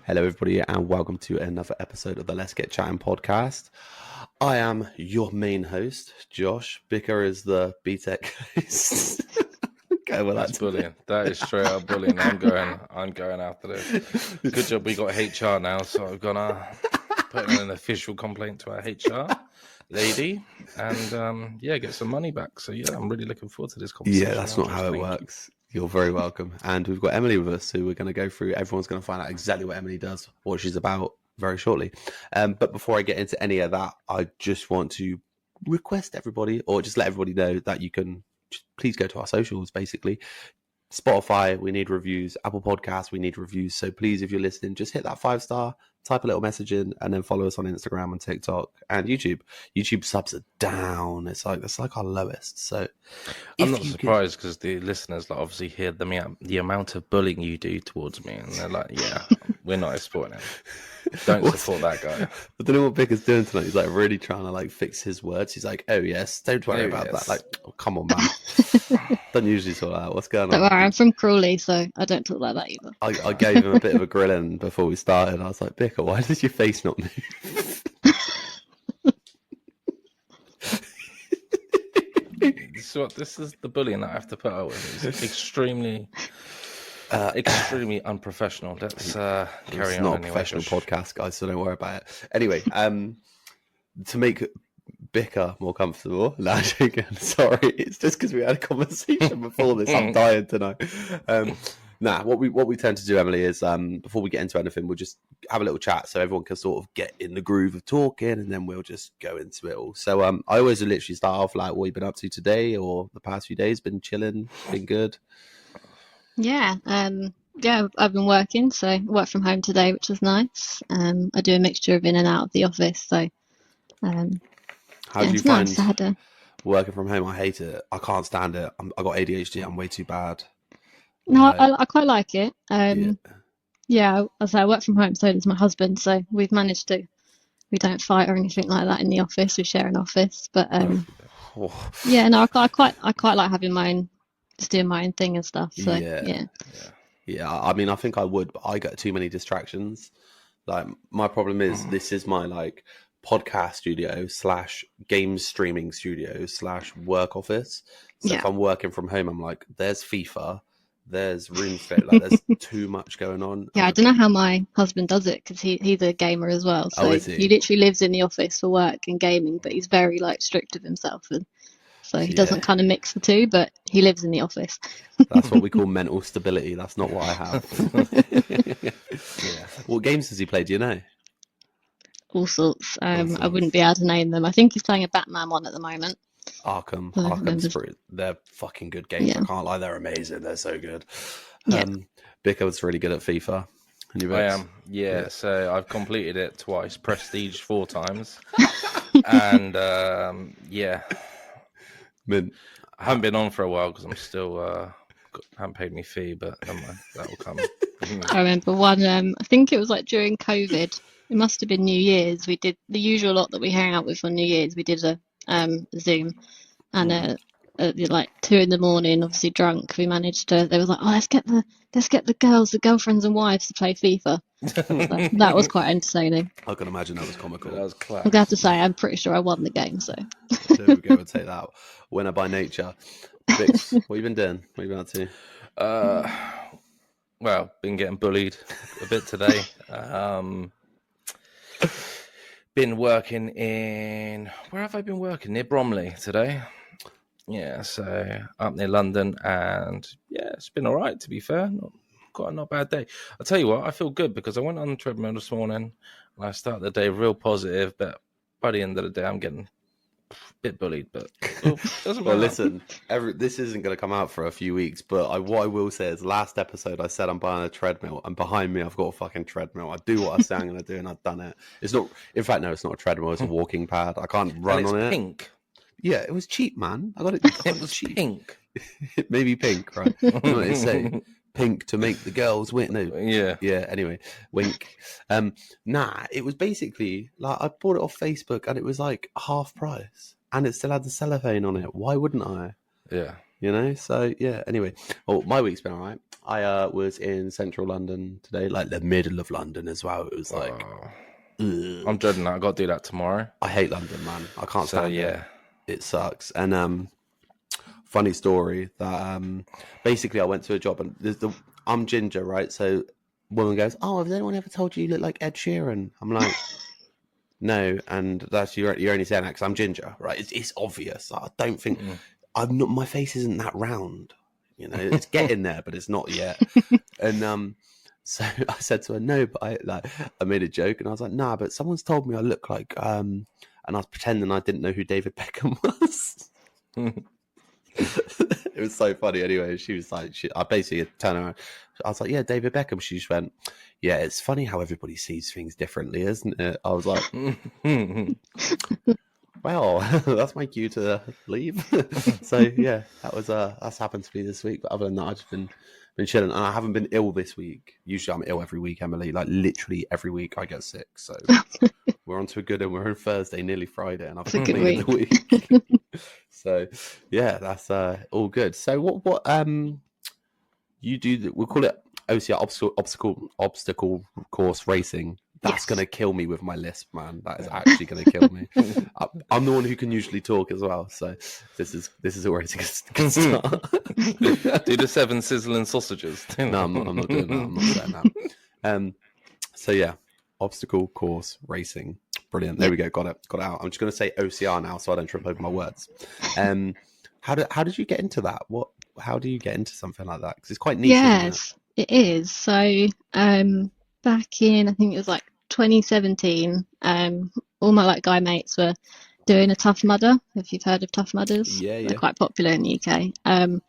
Hello, everybody, and welcome to another episode of the Let's Get Chattin podcast. I am your main host, Josh. Bicker is the BTEC host. Okay, well, that's bullying. That is straight up bullying. I'm going after this. Good job we got HR now, so I'm gonna put in an official complaint to our HR lady and get some money back. So yeah, I'm really looking forward to this conversation. Yeah, that's not how it works. You're very welcome. And we've got Emily with us, who we're going to go through. Everyone's going to find out exactly what Emily does, what she's about very shortly. But before I get into any of that, I just want to request everybody, or just let everybody know that you can just please go to our socials, basically. Spotify, we need reviews. Apple Podcasts, we need reviews. So please, if you're listening, just hit that 5-star, type a little message in, and then follow us on Instagram and TikTok and YouTube. YouTube subs are down. That's like our lowest. So I'm not surprised because the listeners obviously hear the amount of bullying you do towards me, and they're like, "Yeah, we're not supporting him. Don't support that guy." I don't know what Bicker's doing tonight. He's like really trying to fix his words. He's like, "Oh yes, don't worry about that." Like, oh, come on, man. Don't usually talk like that. What's going on? Don't worry, I'm from Crawley, so I don't talk like that either. I gave him a bit of a grilling before we started. I was like, Bicker, why does your face not move? This is the bullying that I have to put up with. It's extremely unprofessional. Let's carry on. It's not a professional podcast, guys, so don't worry about it. Anyway, to make Bicker more comfortable. No, I'm joking. Sorry, it's just because we had a conversation before this. I'm dying to know. What we tend to do, Emily, is before we get into anything, we'll just have a little chat so everyone can sort of get in the groove of talking, and then we'll just go into it all. So I always literally start off like, what you've been up to today or the past few days? Been chilling? Been good? Yeah, I've been working, so I work from home today, which was nice. I do a mixture of in and out of the office, so how do you find working from home? I hate it. I can't stand it. I got ADHD. I'm way too bad. No, I quite like it. I work from home, so does my husband. So we've managed to. We don't fight or anything like that in the office. We share an office, but I quite like having my own, just doing my own thing and stuff. So yeah. I mean, I think I would, but I get too many distractions. Like my problem is this is my podcast studio / game streaming studio / work office. So if I'm working from home, I'm like, there's FIFA, there's RuneScape, there's too much going on. Yeah, I don't know how my husband does it because he's a gamer as well. So he literally lives in the office for work and gaming, but he's very strict with himself, and so he doesn't kind of mix the two, but he lives in the office. That's what we call mental stability. That's not what I have. What games does he play? Do you know? All sorts. I wouldn't be able to name them. I think he's playing a Batman one at the moment. Arkham's they're fucking good games. I can't lie, they're amazing. They're so good. Bicker was really good at FIFA. I am. So I've completed it twice, Prestige 4 times, and Mint. I haven't been on for a while because I'm still haven't paid me fee, but never mind, that will come. I remember one. I think it was during COVID. It must have been New Year's. We did the usual lot that we hang out with on New Year's. We did a Zoom, and at 2 a.m, obviously drunk, we managed to. They was like, "Oh, let's get the girlfriends and wives to play FIFA." So that was quite entertaining. I can imagine that was comical. That was class. I'm gonna have to say, I'm pretty sure I won the game. So there we go. We'll take that. Winner by nature. Bix, what have you been doing? What have you been up to? Well, been getting bullied a bit today. Been working where have I been working? Near Bromley today. Yeah, so up near London, and it's been all right, to be fair. Not a bad day. I'll tell you what, I feel good because I went on the treadmill this morning and I started the day real positive, but by the end of the day I'm getting a bit bullied, but doesn't matter. Well, listen, this isn't going to come out for a few weeks, but what I will say is last episode I said I'm buying a treadmill, and behind me I've got a fucking treadmill. I do what I say I'm going to do, and I've done it. It's not, in fact, no, it's not a treadmill, it's a walking pad. I can't run on it. It's pink. Yeah, it was cheap, man. I got it. It was cheap. Pink. Maybe pink, right? You know what they say? Pink to make the girls win. No. Yeah. Anyway, wink. It was basically I bought it off Facebook and it was half price, and it still had the cellophane on it. Why wouldn't I? Yeah. You know, so yeah. Anyway, oh, my week's been all right. I was in central London today, like the middle of London as well. It was like, I'm dreading that. I got to do that tomorrow. I hate London, man. I can't So stand yeah, it sucks. And funny story that basically I went to a job and I'm ginger, right? So woman goes, "Oh, has anyone ever told you look like Ed Sheeran?" I'm like, "No," and that's you're only saying that because I'm ginger, right? It's obvious. I don't think I'm not. My face isn't that round. You know, it's getting there, but it's not yet. And so I said to her, "No," but I made a joke and I was like, "Nah," but someone's told me I look like and I was pretending I didn't know who David Beckham was. It was so funny. Anyway, she was like, I basically turned around. I was like, "Yeah, David Beckham." She just went, "Yeah, it's funny how everybody sees things differently, isn't it?" I was like, "Well, that's my cue to leave." So yeah, that's happened to me this week. But other than that, I've just been chilling, and I haven't been ill this week. Usually, I'm ill every week, Emily. Like literally every week, I get sick. So we're on to a good, and we're on Thursday, nearly Friday, and I've completed the week. So yeah, that's all good. So what you do? We'll call it OCR, obstacle course racing. That's going to kill me with my lisp, man. That is actually going to kill me. I'm the one who can usually talk as well, so this is already a good start. Do the 7 sizzling sausages. No, I'm not doing that. I'm not saying that. So yeah, obstacle course racing. Brilliant. There we go. Got it out. I'm just going to say OCR now, so I don't trip over my words. How did you get into that? How do you get into something like that? Because it's quite niche. Yes, it is. So back in, I think it was like 2017, all my like guy mates were doing a Tough Mudder. If you've heard of Tough Mudders, they're quite popular in the UK. And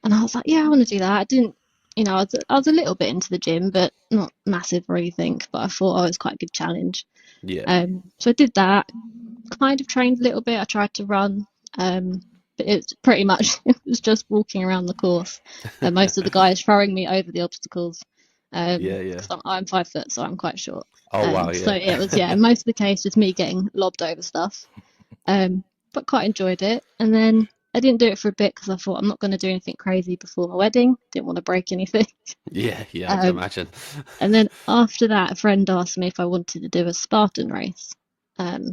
I was like, yeah, I want to do that. I didn't, I was a little bit into the gym, but not massive or anything. But I thought it was quite a good challenge. Yeah. So I did that. Kind of trained a little bit. I tried to run. But it's pretty much it was just walking around the course, and most of the guys throwing me over the obstacles. 'Cause I'm 5 foot, so I'm quite short. Oh wow! Yeah. So it was most of the case just me getting lobbed over stuff, but quite enjoyed it. And then I didn't do it for a bit because I thought I'm not going to do anything crazy before my wedding. Didn't want to break anything. Yeah, I can imagine. And then after that, a friend asked me if I wanted to do a Spartan race.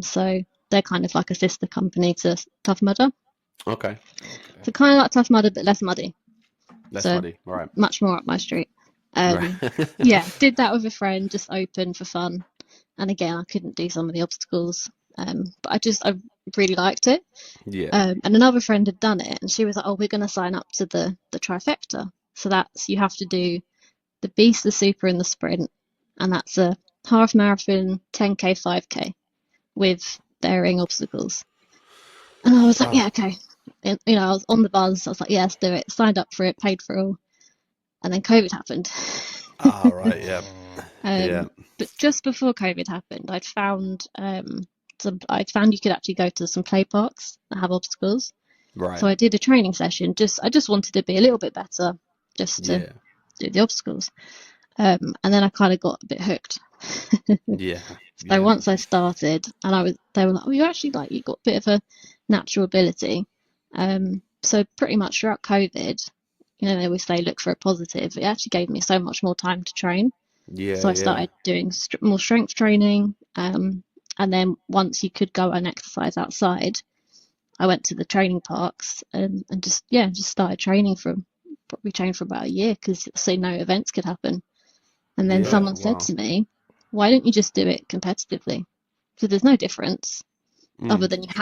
So they're kind of like a sister company to Tough Mudder. Okay. So kind of like Tough Mudder, but less muddy. Less muddy, right? Much more up my street. Right. Did that with a friend, just open for fun. And again, I couldn't do some of the obstacles, but I really liked it. Yeah. And another friend had done it, and she was like, "Oh, we're going to sign up to the trifecta." So that's you have to do the beast, the super, and the sprint, and that's a half marathon, 10k, 5k, with varying obstacles. And I was like, yeah, okay. And, I was on the buzz. I was like, yeah, let's do it. Signed up for it, paid for it all. And then COVID happened. Right, yeah. But just before COVID happened, I'd found you could actually go to some play parks that have obstacles. Right. So I did a training session. I just wanted to be a little bit better, just to do the obstacles. And then I kind of got a bit hooked. So once I started, and they were like, "Oh, you actually you got a bit of a natural ability." So pretty much throughout COVID, they always say look for a positive. It actually gave me so much more time to train. So I started doing more strength training. And then once you could go and exercise outside, I went to the training parks and just started training probably trained for about a year because no events could happen. And then someone said to me, "Why don't you just do it competitively? Because there's no difference other than you've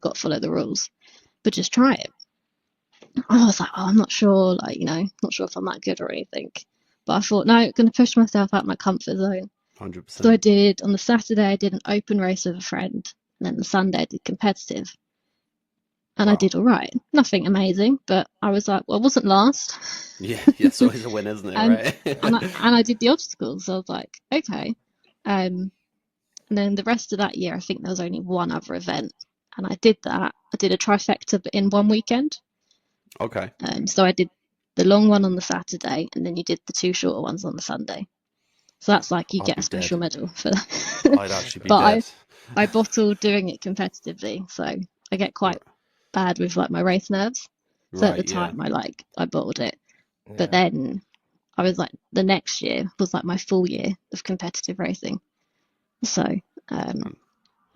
got to follow the rules, but just try it." I was like, "Oh, I'm not sure, not sure if I'm that good or anything." But I thought, no, I'm going to push myself out of my comfort zone. 100%. So I did. On the Saturday, I did an open race with a friend, and then the Sunday I did competitive. And I did all right. Nothing amazing, but I was like, well, I wasn't last. Yeah, it's always a win, isn't it? Right. and I did the obstacles. So I was like, okay. And then the rest of that year, I think there was only one other event, and I did that. I did a trifecta in one weekend. Okay. So I did the long one on the Saturday, and then you did the 2 shorter ones on the Sunday. So that's like you get a special medal for that. I'd actually be dead. I bottled doing it competitively, so I get quite bad with my race nerves. So at the Right, yeah. time, I bottled it, Yeah. but then I was like, the next year was like my full year of competitive racing. So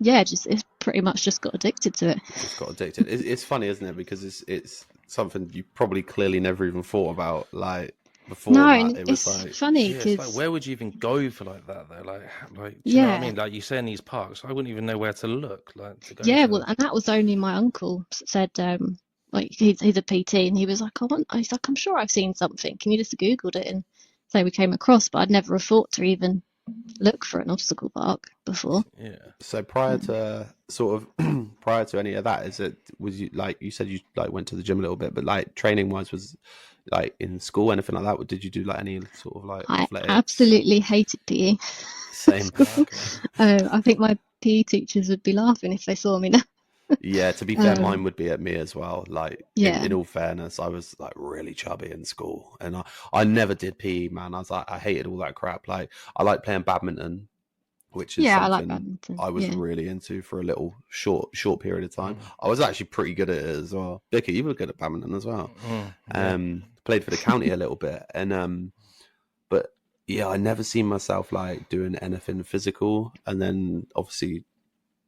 yeah, it's pretty much just got addicted to it. Just got addicted. It's funny, isn't it? Because it's something you probably clearly never even thought about, like, before No, that. and It was it's like, funny Yeah, it's like, because where would you even go for like that though? Like, do you know what I yeah, mean? Like you say in these parks, I wouldn't even know where to look, like to go yeah. to. Well, and that was only my uncle said. Like he's a PT, and he was like, he's like, I'm sure I've seen something. Can you just Googled it? And so we came across, but I'd never have thought to even look for an obstacle park before. Yeah. so prior to sort of prior to any of that, was you, like you said, you like went to the gym a little bit, but like training wise, was like in school, anything like that? Did you do like any sort of like I athletics? absolutely hated PE. Same. I think my PE teachers would be laughing if they saw me now. Yeah, to be fair, Um, mine would be at me as well. Like, yeah, in all fairness, I was like really chubby in school, and I never did PE, man. I was like, I hated all that crap. Like, I like playing badminton, which is yeah, I like something badminton. I was Yeah. really into for a little short period of time. I was actually pretty good at it as well. Bicker, you were good at badminton as well. Played for the county a little bit, and but yeah, I never seen myself like doing anything physical. And then obviously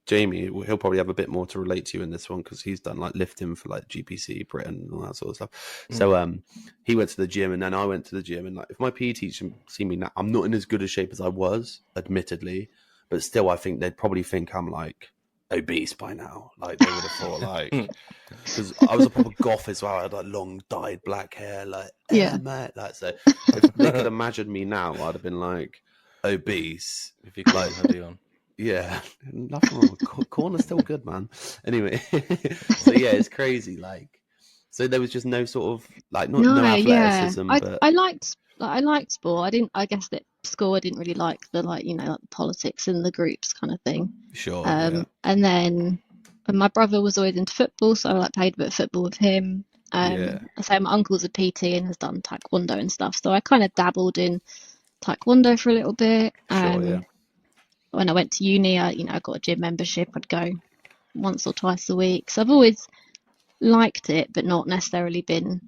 Jamie, he'll probably have a bit more to relate to you in this one because he's done like lifting for like GPC Britain and all that sort of stuff. So he went to the gym, and then I went to the gym, and like if my PE teacher see me now, I'm not in as good a shape as I was, admittedly, but still I think they'd probably think I'm like obese by now. Like they would have thought like, because I was a proper goth as well. I had like long dyed black hair, like Yeah. mate. Like, so if they could imagine me now, I'd have been like obese. If you got a hoodie on. Yeah, nothing wrong. Corner's still good, man. Anyway, so yeah, it's crazy. Like, so there was just no sort of like no athleticism, but I liked sport. I guess that school I didn't really like the like the politics and the groups kind of thing. sure, And then my brother was always into football, so I like played a bit of football with him. So my uncle's a PT and has done taekwondo and stuff, so I kind of dabbled in taekwondo for a little bit. When I went to uni, I got a gym membership. I'd go once or twice a week. So I've always liked it, but not necessarily been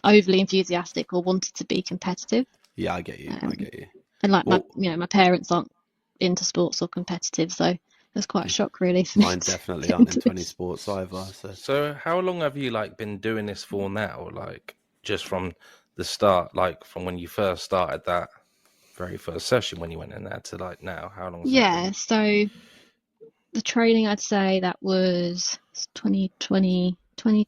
overly enthusiastic or wanted to be competitive. Yeah, I get you. I get you. And like Well, my parents aren't into sports or competitive, so it was quite a shock really for me. mine to definitely get aren't into into any this. sports either. So how long have you like been doing this for now? Like just from the start, like from when you first started that very first session when you went in there to like now, how long has that Yeah, been? so the training, I'd say that was 2020. I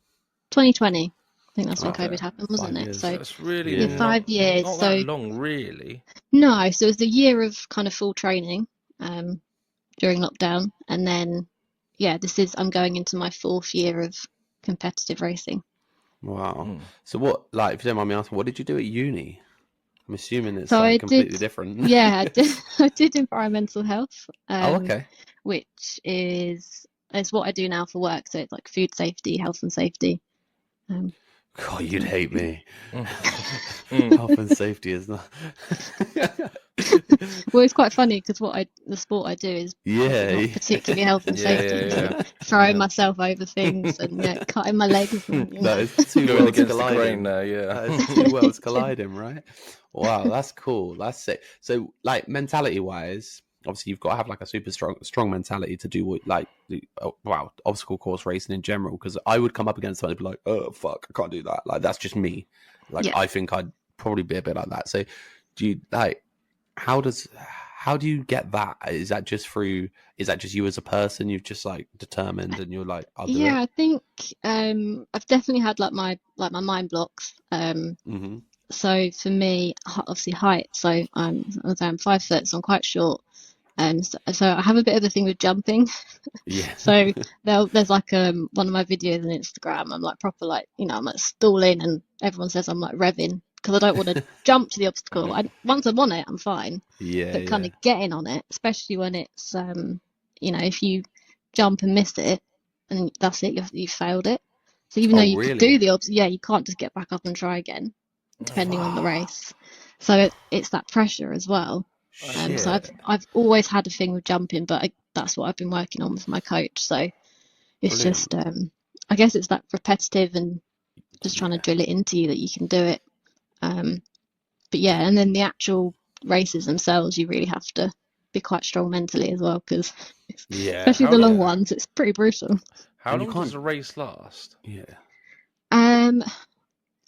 think that's when Okay. COVID happened, wasn't 5 it? years. So That's really Yeah. not, 5 years. not So that long, really. no, so it was a year of kind of full training during lockdown, and then I'm going into my 4th year of competitive racing. Wow. So what, like, if you don't mind me asking, what did you do at uni? I'm assuming it's So like I completely did, different. yeah, I did environmental health, Okay. which is what I do now for work. So it's like food safety, health and safety. God, you'd hate me. Mm. Health and safety is not. Well, it's quite funny because the sport I do is Yeah. not particularly health and Yeah, safety. So yeah. throwing myself over things and cutting my legs. And, No, it's two Going worlds against the colliding. grain there, yeah. That is two worlds colliding, right? Wow, that's cool. That's sick. So, like, mentality wise, obviously, you've got to have like a super strong mentality to do what, like, obstacle course racing in general. Because I would come up against something and be like, oh fuck, I can't do that. Like, that's just me. Like, Yeah. I think I'd probably be a bit like that. So, do you like? How do you get that? Is that just you as a person? You've just like determined and you're like, I'll do Yeah, it. I think I've definitely had like my mind blocks. Mm-hmm. So for me, obviously height. So I'm 5 foot, so I'm quite short. So I have a bit of a thing with jumping. Yeah. So there's like one of my videos on Instagram. I'm like proper like I'm like stalling, and everyone says I'm like revving because I don't want to jump to the obstacle. Once I'm on it, I'm fine. Yeah. But kind of getting on it, especially when it's if you jump and miss it, and that's it, you failed it. So even though you could do the you can't just get back up and try again, depending on the race. So it's that pressure as well. So I've always had a thing with jumping, but that's what I've been working on with my coach. So it's just I guess it's that repetitive and just trying to drill it into you that you can do it. But yeah, and then the actual races themselves, you really have to be quite strong mentally as well, because especially the long ones, it's pretty brutal. How long does a race last? Yeah.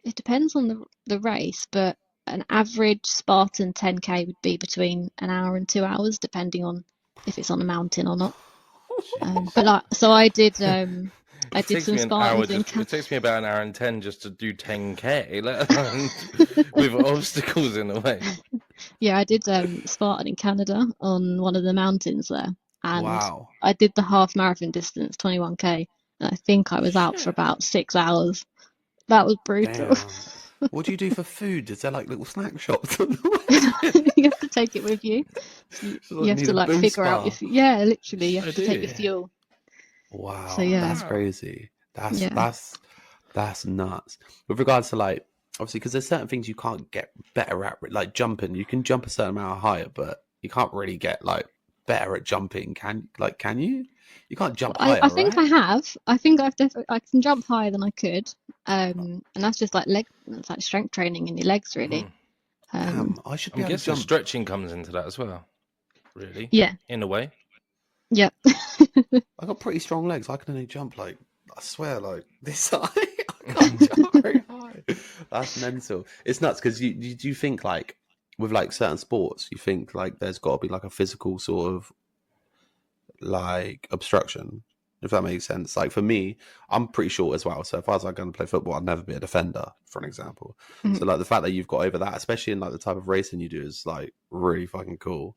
It depends on the race, but an average Spartan 10K would be between an hour and 2 hours, depending on if it's on a mountain or not. So I did some Spartans it takes me about an hour and 10 just to do 10K, let alone with obstacles in the way. Yeah, I did Spartan in Canada on one of the mountains there, and Wow. I did the half marathon distance, 21K, and I think I was out for about 6 hours. That was brutal. Damn. What do you do for food? Is there like little snack shops on the way? You have to take it with you. You have to like figure out if you have to take your fuel. Wow, so, yeah. That's crazy. That's nuts. With regards to like, obviously, because there's certain things you can't get better at, like jumping. You can jump a certain amount higher, but you can't really get like better at jumping. Can you? You can't jump higher. I think right? I have. I think I can jump higher than I could. And that's just like it's like strength training in your legs, really. I should be I'm able to guessing jump. stretching comes into that as well. Really? Yeah. In a way. Yep. I got pretty strong legs. I can only jump like, I swear, like this high. I can't jump very high. That's mental. It's nuts because you think like with like certain sports, you think like there's got to be like a physical sort of like obstruction, if that makes sense. Like for me, I'm pretty short as well, so if I was like going to play football, I'd never be a defender, for an example. So like the fact that you've got over that, especially in like the type of racing you do, is like really fucking cool,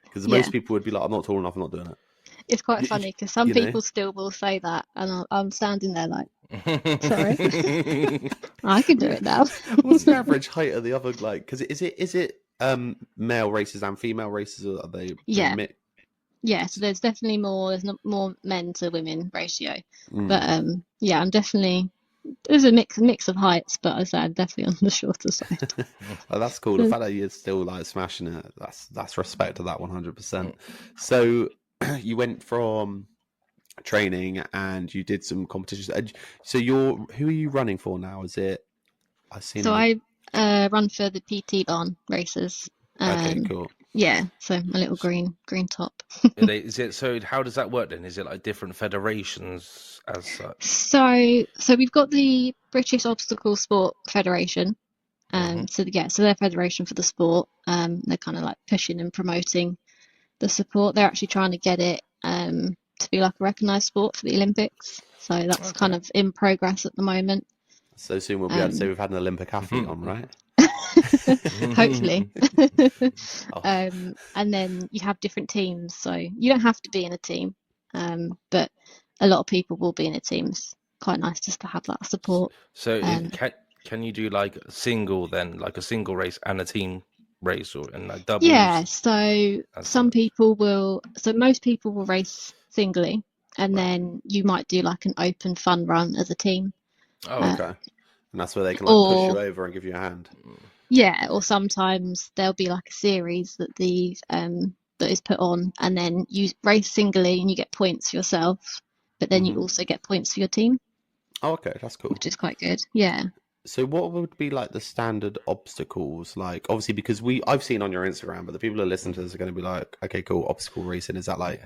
because most people would be like, I'm not tall enough, I'm not doing it. It's quite funny because some people still will say that, and I'm standing there like, sorry, I can do it now. What's the average height of the other, like, because is it male races and female races, or are they Yeah, so there's definitely there's more men to women ratio. But I'm definitely, there's a mix of heights, but I say I'm definitely on the shorter side. Oh, that's cool. The fact that you're still like smashing it, that's respect to that 100%. So you went from training and you did some competitions. So who are you running for now? Is it? I run for the PT barn races. Okay, cool. Yeah, so my little green top. Is it? So how does that work then? Is it like different federations as such? So we've got the British Obstacle Sport Federation. So their federation for the sport. They're kind of like pushing and promoting the support. They're actually trying to get it to be like a recognised sport for the Olympics. So that's kind of in progress at the moment. So soon we'll be able to say we've had an Olympic athlete on, right? Hopefully. And then you have different teams, so you don't have to be in a team, but a lot of people will be in a team. It's quite nice just to have that support. So can you do like a single race and a team race, or and like doubles? Yeah, so most people will race singly, and then you might do like an open fun run as a team. Oh, okay. And that's where they can like push you over and give you a hand. Yeah, or sometimes there'll be like a series that that is put on, and then you race singly and you get points for yourself, but then you also get points for your team. Oh, okay, that's cool. Which is quite good. Yeah. So what would be like the standard obstacles? Like, obviously, because I've seen on your Instagram, but the people who listen to this are going to be like, okay, cool, obstacle racing, is that like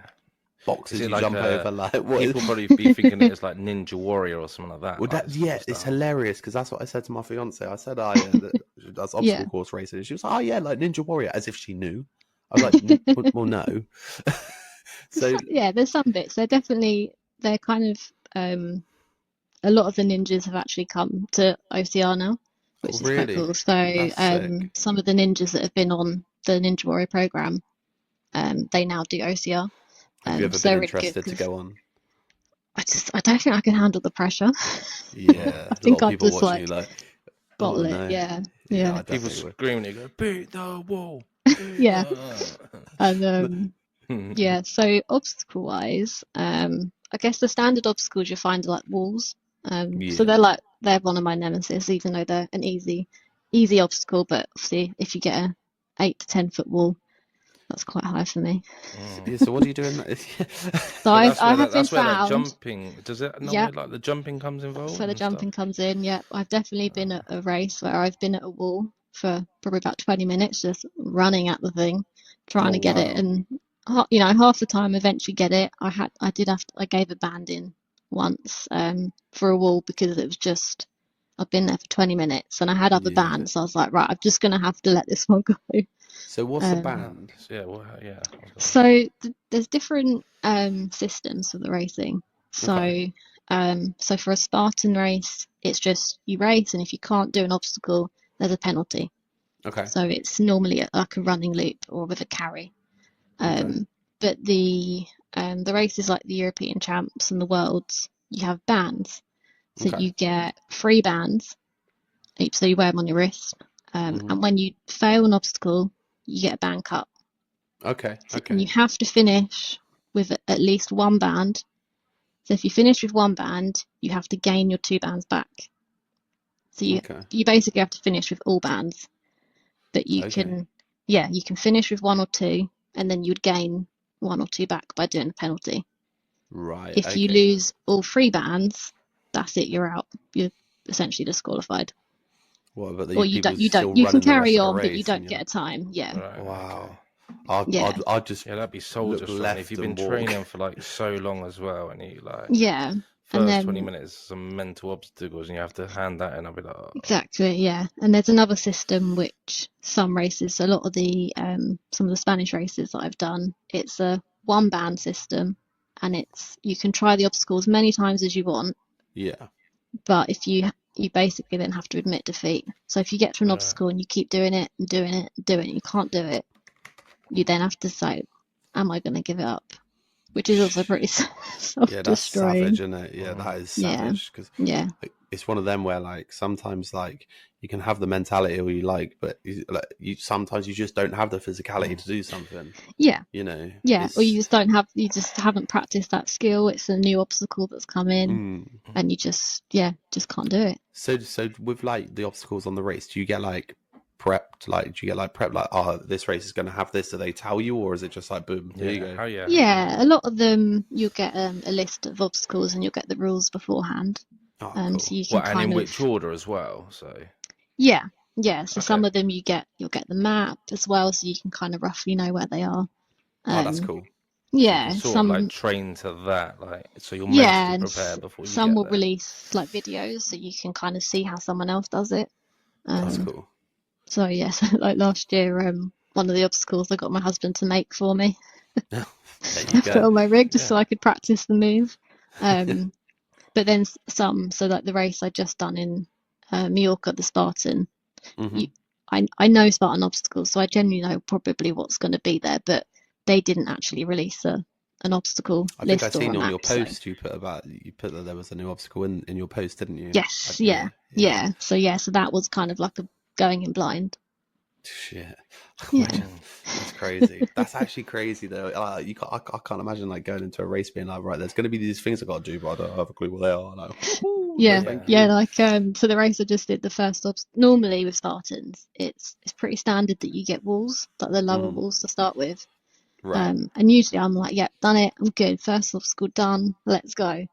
boxes you like jump over? Like, what people probably be thinking it's like Ninja Warrior or something like that. Well, it's hilarious because that's what I said to my fiance. I said, that's obstacle course racing. And she was like, oh yeah, like Ninja Warrior, as if she knew. I was like, well, no. So yeah, there's some bits. They're kind of a lot of the ninjas have actually come to OCR now, which is quite cool. So some of the ninjas that have been on the Ninja Warrior program, they now do OCR. Have you ever been interested to go on? I don't think I can handle the pressure. Yeah, I think I'd just like bottle it. Yeah. People screaming, they go, beat the wall. Yeah. And yeah, so obstacle wise, I guess the standard obstacles you find are like walls. So they're one of my nemesis, even though they're an easy obstacle. But obviously, if you get a 8 to 10 foot wall, That's quite high for me. Yeah, so what are you doing? So I have been that's where that found. jumping. Does it? No, Yep. like the jumping comes involved. That's where the and stuff? jumping comes in. Yeah, I've definitely been at a race where I've been at a wall for probably about 20 minutes, just running at the thing, trying to get it, and half the time eventually get it. I gave a band in once for a wall because it was just I've been there for 20 minutes and I had other bands, so I was like, right, I'm just gonna have to let this one go. So what's a band? Yeah, well, yeah. So there's different systems for the racing. So Okay. so for a Spartan race, it's just you race, and if you can't do an obstacle, there's a penalty. Okay. So it's normally like a running loop or with a carry. But the races like the European Champs and the Worlds, you have bands. So you get 3 bands, so you wear them on your wrist. And when you fail an obstacle, you get a band cut. Okay. And you have to finish with at least 1 band. So if you finish with 1 band, you have to gain your 2 bands back. So you basically have to finish with all bands. But you can finish with 1 or 2, and then you'd gain 1 or 2 back by doing the penalty. Right. If you lose all 3 bands, that's it. You're out. You're essentially disqualified. What, but or you can carry on, but you don't get a time. Yeah. Right, wow. Okay. I'd just that'd be soldier strong. If you've been training for like so long as well, and you like and then 20 minutes some mental obstacles, and you have to hand that in. I'll be like, exactly, yeah. And there's another system which some races, a lot of the some of the Spanish races that I've done, it's a 1 band system, and you can try the obstacle as many times as you want. Yeah. But if you basically then have to admit defeat. So if you get to an obstacle and you keep doing it and doing it and doing it, you can't do it, you then have to decide, am I going to give it up? Which is also pretty self-destroying. Yeah, that's savage, isn't it? Yeah, that is savage. Because it's one of them where like sometimes like you can have the mentality or you like, but sometimes you just don't have the physicality to do something. Yeah. You know. Yeah, or you just haven't practiced that skill. It's a new obstacle that's come in, and you just can't do it. So with like the obstacles on the race, do you get like prepped? Like, do you get like prepped? Like, oh, this race is going to have this. Do they tell you, or is it just like boom? There you go. Oh, yeah. Yeah, a lot of them you'll get a list of obstacles and you'll get the rules beforehand. Oh, cool. So you can and in which order as well. So yeah. So some of them you'll get the map as well, so you can kind of roughly know where they are. Oh, that's cool. Yeah, so some like train to that, like so you're mentally prepared before you some get will there. release like videos, so you can kind of see how someone else does it. That's cool. So yes, like last year, one of the obstacles I got my husband to make for me. There you go. Put on my rig just so I could practice the move. But then so like the race I just done in Mallorca, the Spartan. I know Spartan obstacles, so I genuinely know probably what's going to be there, but they didn't actually release an obstacle list. I think I seen on on that, your post you put that there was a new obstacle in your post, didn't you? Yes, yeah. So that was kind of like a going in blind. Shit. Yeah. That's crazy. That's actually crazy though. I can't imagine like going into a race being like, right, there's going to be these things I got to do, but I don't have a clue what they are. Like, like so the race I just did, the first normally with Spartans, it's pretty standard that you get walls, like the lower walls to start with. Right. And usually I'm like, yep, done it, I'm good. First obstacle done, let's go.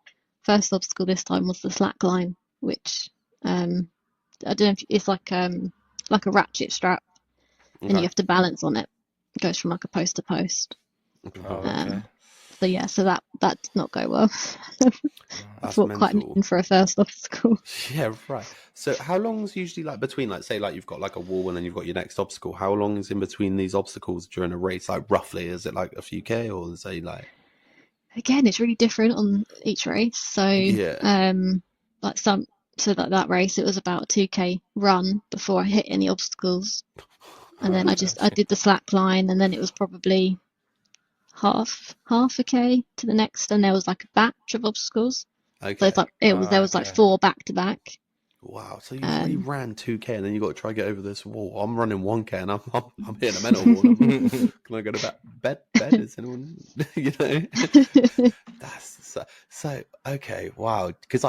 First obstacle this time was the slack line, which I don't know if it's like a ratchet strap, and you have to balance on it. It goes from like a post to post. So that did not go well. I thought quite mean for a first obstacle. Yeah, right. So how long's usually like between, like, say, like you've got like a wall and then you've got your next obstacle? How long is in between these obstacles during a race? Like roughly, is it like a few K or is it like? Again, it's really different on each race. So like that race, it was about a 2K run before I hit any obstacles, and then I did the slack line, and then it was probably half a K to the next, and there was like a batch of obstacles. Okay. So it's like there was like 4 back to back. Wow. So you really ran 2K and then you got to try to get over this wall. I'm running 1K and I'm hitting a mental wall. Can I go to bed? Is anyone, you know? That's so okay. Wow. Because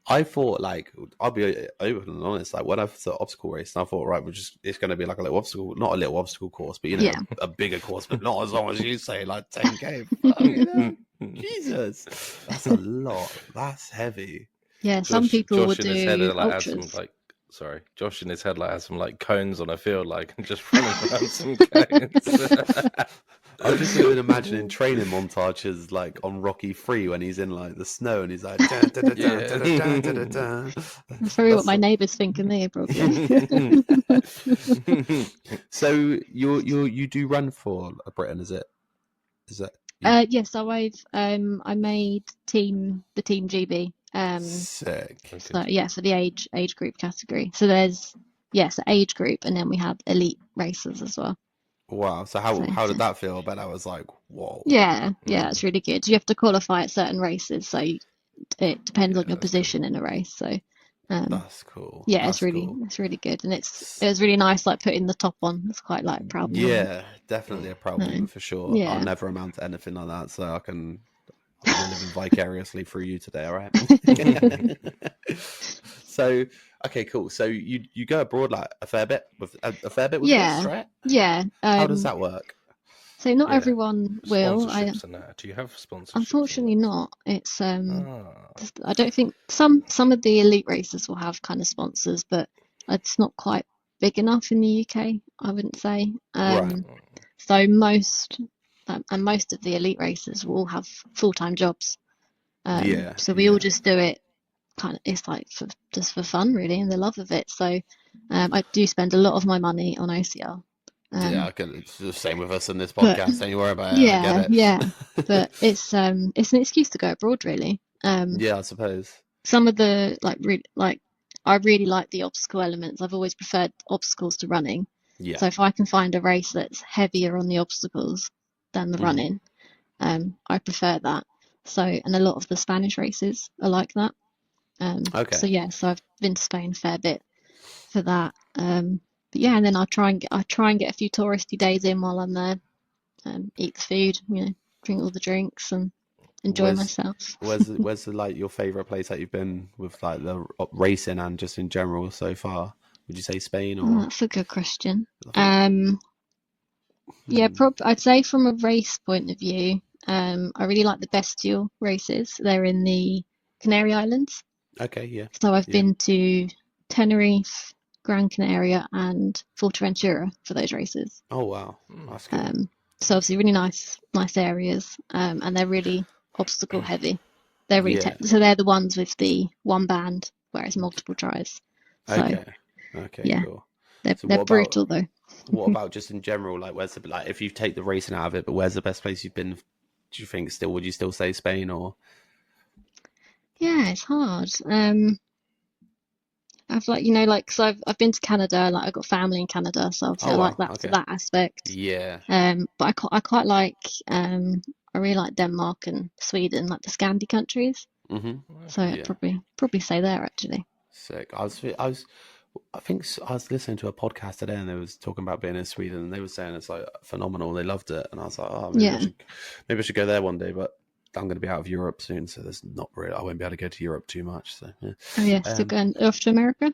I thought, like, I'll be open and honest, like when I saw obstacle race, I thought, right, it's going to be like a little obstacle, not a little obstacle course, but Yeah. a bigger course, but not as long as you say, like 10K. Fucking hell, Jesus, that's a lot. That's heavy. Yeah, some people will Josh in his head do like has some ultras. like Josh in his head like has some like cones on a field like and just running around some cones. I'm just even imagining training montages like on Rocky 3 when he's in like the snow and he's like dun, dun, dun, dun, dun, dun, dun, dun, dun. That's probably what my neighbours think of me, probably. So you do run for Britain, is it? Is that Yeah, so I made the team GB. sick? So yeah, for the age group category. So there's so age group, and then we have elite racers as well. Wow. So how did that feel? But I was like, whoa. Yeah, it's really good. You have to qualify at certain races, so it depends on your position in a race. So that's cool. yeah, That's it's really good, and it was really nice, like putting the top on. It's quite like a proud moment. Yeah, definitely a proud moment for sure. Yeah. I'll never amount to anything like that, so I'm living vicariously through you today. All right. So okay, cool. So you go abroad like a fair bit with this, right? Yeah. How does that work? So not everyone will. Sponsorships and that. Do you have sponsorships? Unfortunately not. It's I don't think some of the elite races will have kind of sponsors, but it's not quite big enough in the UK, I wouldn't say. Right. So most of the elite races will all have full-time jobs. So we all just do it kind of, it's like just for fun really, and the love of it. So I do spend a lot of my money on OCR. It's the same with us in this podcast. Don't you worry about it. I get it. But it's an excuse to go abroad, really. I suppose. Some of the I really like the obstacle elements. I've always preferred obstacles to running. Yeah. So if I can find a race that's heavier on the obstacles than the running, I prefer that. So, and a lot of the Spanish races are like that. Okay. So I've been to Spain a fair bit for that. But yeah, and then I try and get a few touristy days in while I'm there. Eat the food, drink all the drinks and enjoy myself. Where's like your favorite place that you've been with like the racing and just in general so far? Would you say Spain or? That's a good question. Yeah, I'd say from a race point of view, I really like the bestial races. They're in the Canary Islands. Okay, yeah. So I've been to Tenerife, Gran Canaria, and Fuerteventura for those races. Oh wow, that's good. So obviously really nice areas, and they're really obstacle heavy. They're really so they're the ones with the one band where it's multiple tries. So, okay, yeah, cool. They're brutal though. What about just in general? Like, where's the if you take the racing out of it, but where's the best place you've been? Do you think would you still say Spain or? Yeah, it's hard. I've so I've been to Canada. Like I've got family in Canada, so obviously I like that for that aspect. Yeah. But I quite like I really like Denmark and Sweden, like the Scandi countries. Mm-hmm. So I'd probably say there actually. Sick. I think I was listening to a podcast today, and they was talking about being in Sweden, and they were saying it's like phenomenal. They loved it, and I was like, oh, maybe I should go there one day, but I'm going to be out of Europe soon, so there's not really. I won't be able to go to Europe too much. So yeah. Oh yeah, still going off to America.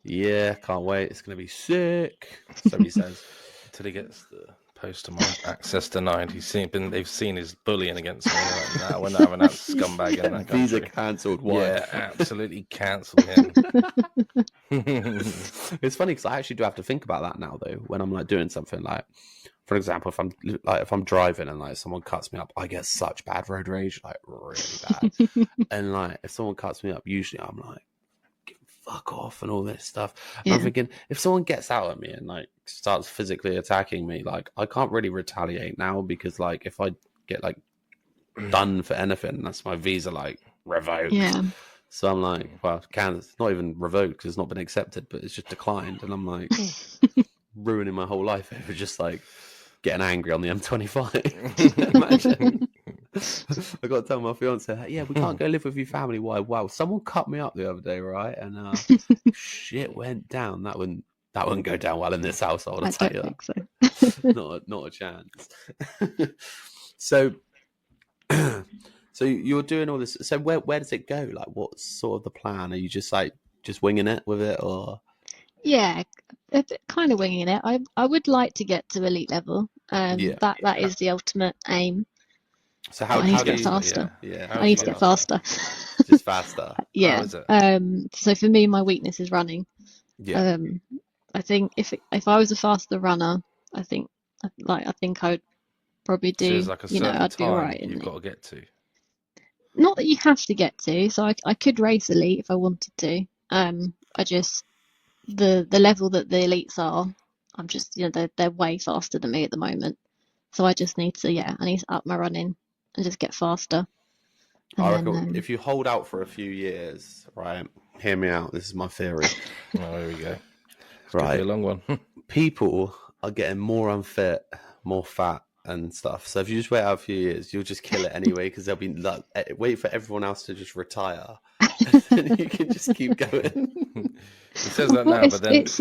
Yeah, can't wait. It's going to be sick. Somebody says until he gets the post-traumatic access denied. They've seen his bullying against him. Like, nah, we're not having that scumbag in that country. Visa cancelled. Why? Yeah, absolutely cancel him. It's funny because I actually do have to think about that now, though. When I'm like doing something like, for example, if I'm driving and like someone cuts me up, I get such bad road rage, like really bad. And like if someone cuts me up, usually I'm like, fuck off and all this stuff. And I'm thinking, if someone gets out at me and like starts physically attacking me, like I can't really retaliate now because like if I get like done for anything, that's my visa like revoked. Yeah. So I'm like, well, it's not even revoked because it's not been accepted, but it's just declined. And I'm like ruining my whole life over just like getting angry on the M25. Imagine. I got to tell my fiance, yeah, we can't go live with your family. Why? Wow, someone cut me up the other day, right? And shit went down. That wouldn't go down well in this household. I'll tell you that. Think so. not a chance. So So you're doing all this. So where does it go? Like, what's sort of the plan? Are you just like just winging it with it, or Yeah, kind of winging it. I would like to get to elite level. yeah? That is the ultimate aim, So but I need how to do get you? faster. Yeah, How I how do do need you to you get get faster. just faster? How Yeah. is it? So for me, my weakness is running. Yeah. Um, I think if I was a faster runner, I think I think I would probably So there's do, like a you know, certain I'd do all time right in you've it. got to get to. Not that you have to get to, so I could race elite if I wanted to. I just the level that the elites are, I'm just, you know, they're way faster than me at the moment. So I just need to, yeah, I need to up my running and just get faster. And I then reckon if you hold out for a few years, right? Hear me out. This is my theory, Oh, there we go. It's going to right? be a long one. People are getting more unfit, more fat, and stuff. So if you just wait out a few years, you'll just kill it anyway because they'll be like, wait for everyone else to just retire, and then you can just keep going. He says that well, now, but then it's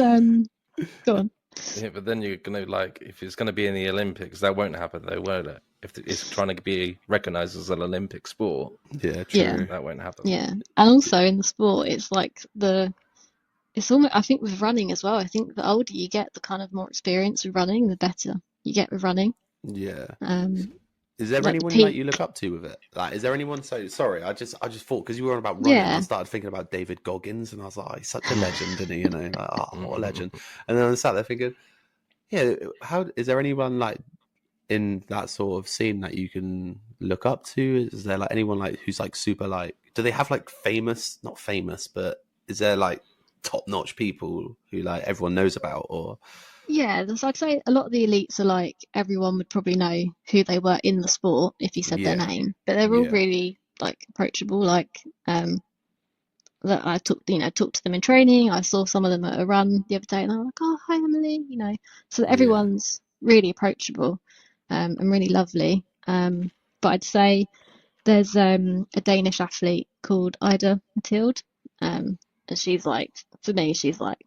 go on. yeah, but then you're gonna like if it's gonna be in the Olympics, that won't happen though, won't it? If it's trying to be recognised as an Olympic sport, Yeah, Yeah, true. that won't happen. yeah. And also in the sport, it's like it's almost, I think with running as well, I think the older you get, the kind of more experience with running, the better you get with running. Yeah. Um, Is there like the anyone like peak, you look up to with it? Like, is there anyone? So sorry, I just thought because you were on about running, I yeah. started thinking about David Goggins, and I was like, oh, he's such a legend, isn't he? You know, like, oh, what a legend. And then I sat there thinking, yeah, how is there anyone like in that sort of scene that you can look up to? Is there like anyone like who's like super like? Do they have like famous, not famous, but is there like top notch people who like everyone knows about? Or Yeah, I'd say a lot of the elites are like everyone would probably know who they were in the sport if you said their yeah, name, but they're all yeah, really like approachable. Like that I talked to them in training. I saw some of them at a run the other day, and I'm like, oh, hi Emily, you know. So yeah. everyone's really approachable, and really lovely. But I'd say there's a Danish athlete called Ida Mathilde, and she's like, for me, she's like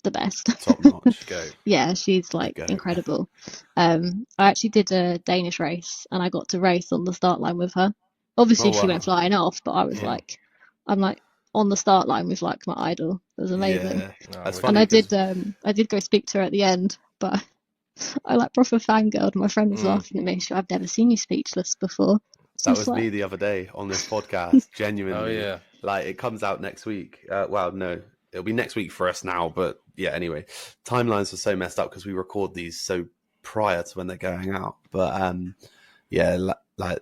the best. Top notch. Go. Yeah, she's The like goat. incredible. I actually did a Danish race and I got to race on the start line with her. Obviously, Oh she went wow. flying off, but I was Yeah. like, I'm like on the start line with like my idol. It was amazing. Yeah, Oh, that's And funny because I did go speak to her at the end, but I like proper fangirled. My friend was Mm. laughing at me. She, I've never seen you speechless before. So I that was was me like, the other day on this podcast. Oh Genuinely, yeah. like it comes out next week. Well, no, it'll be next week for us now. But yeah, anyway, timelines are so messed up because we record these so prior to when they're going out. But yeah, like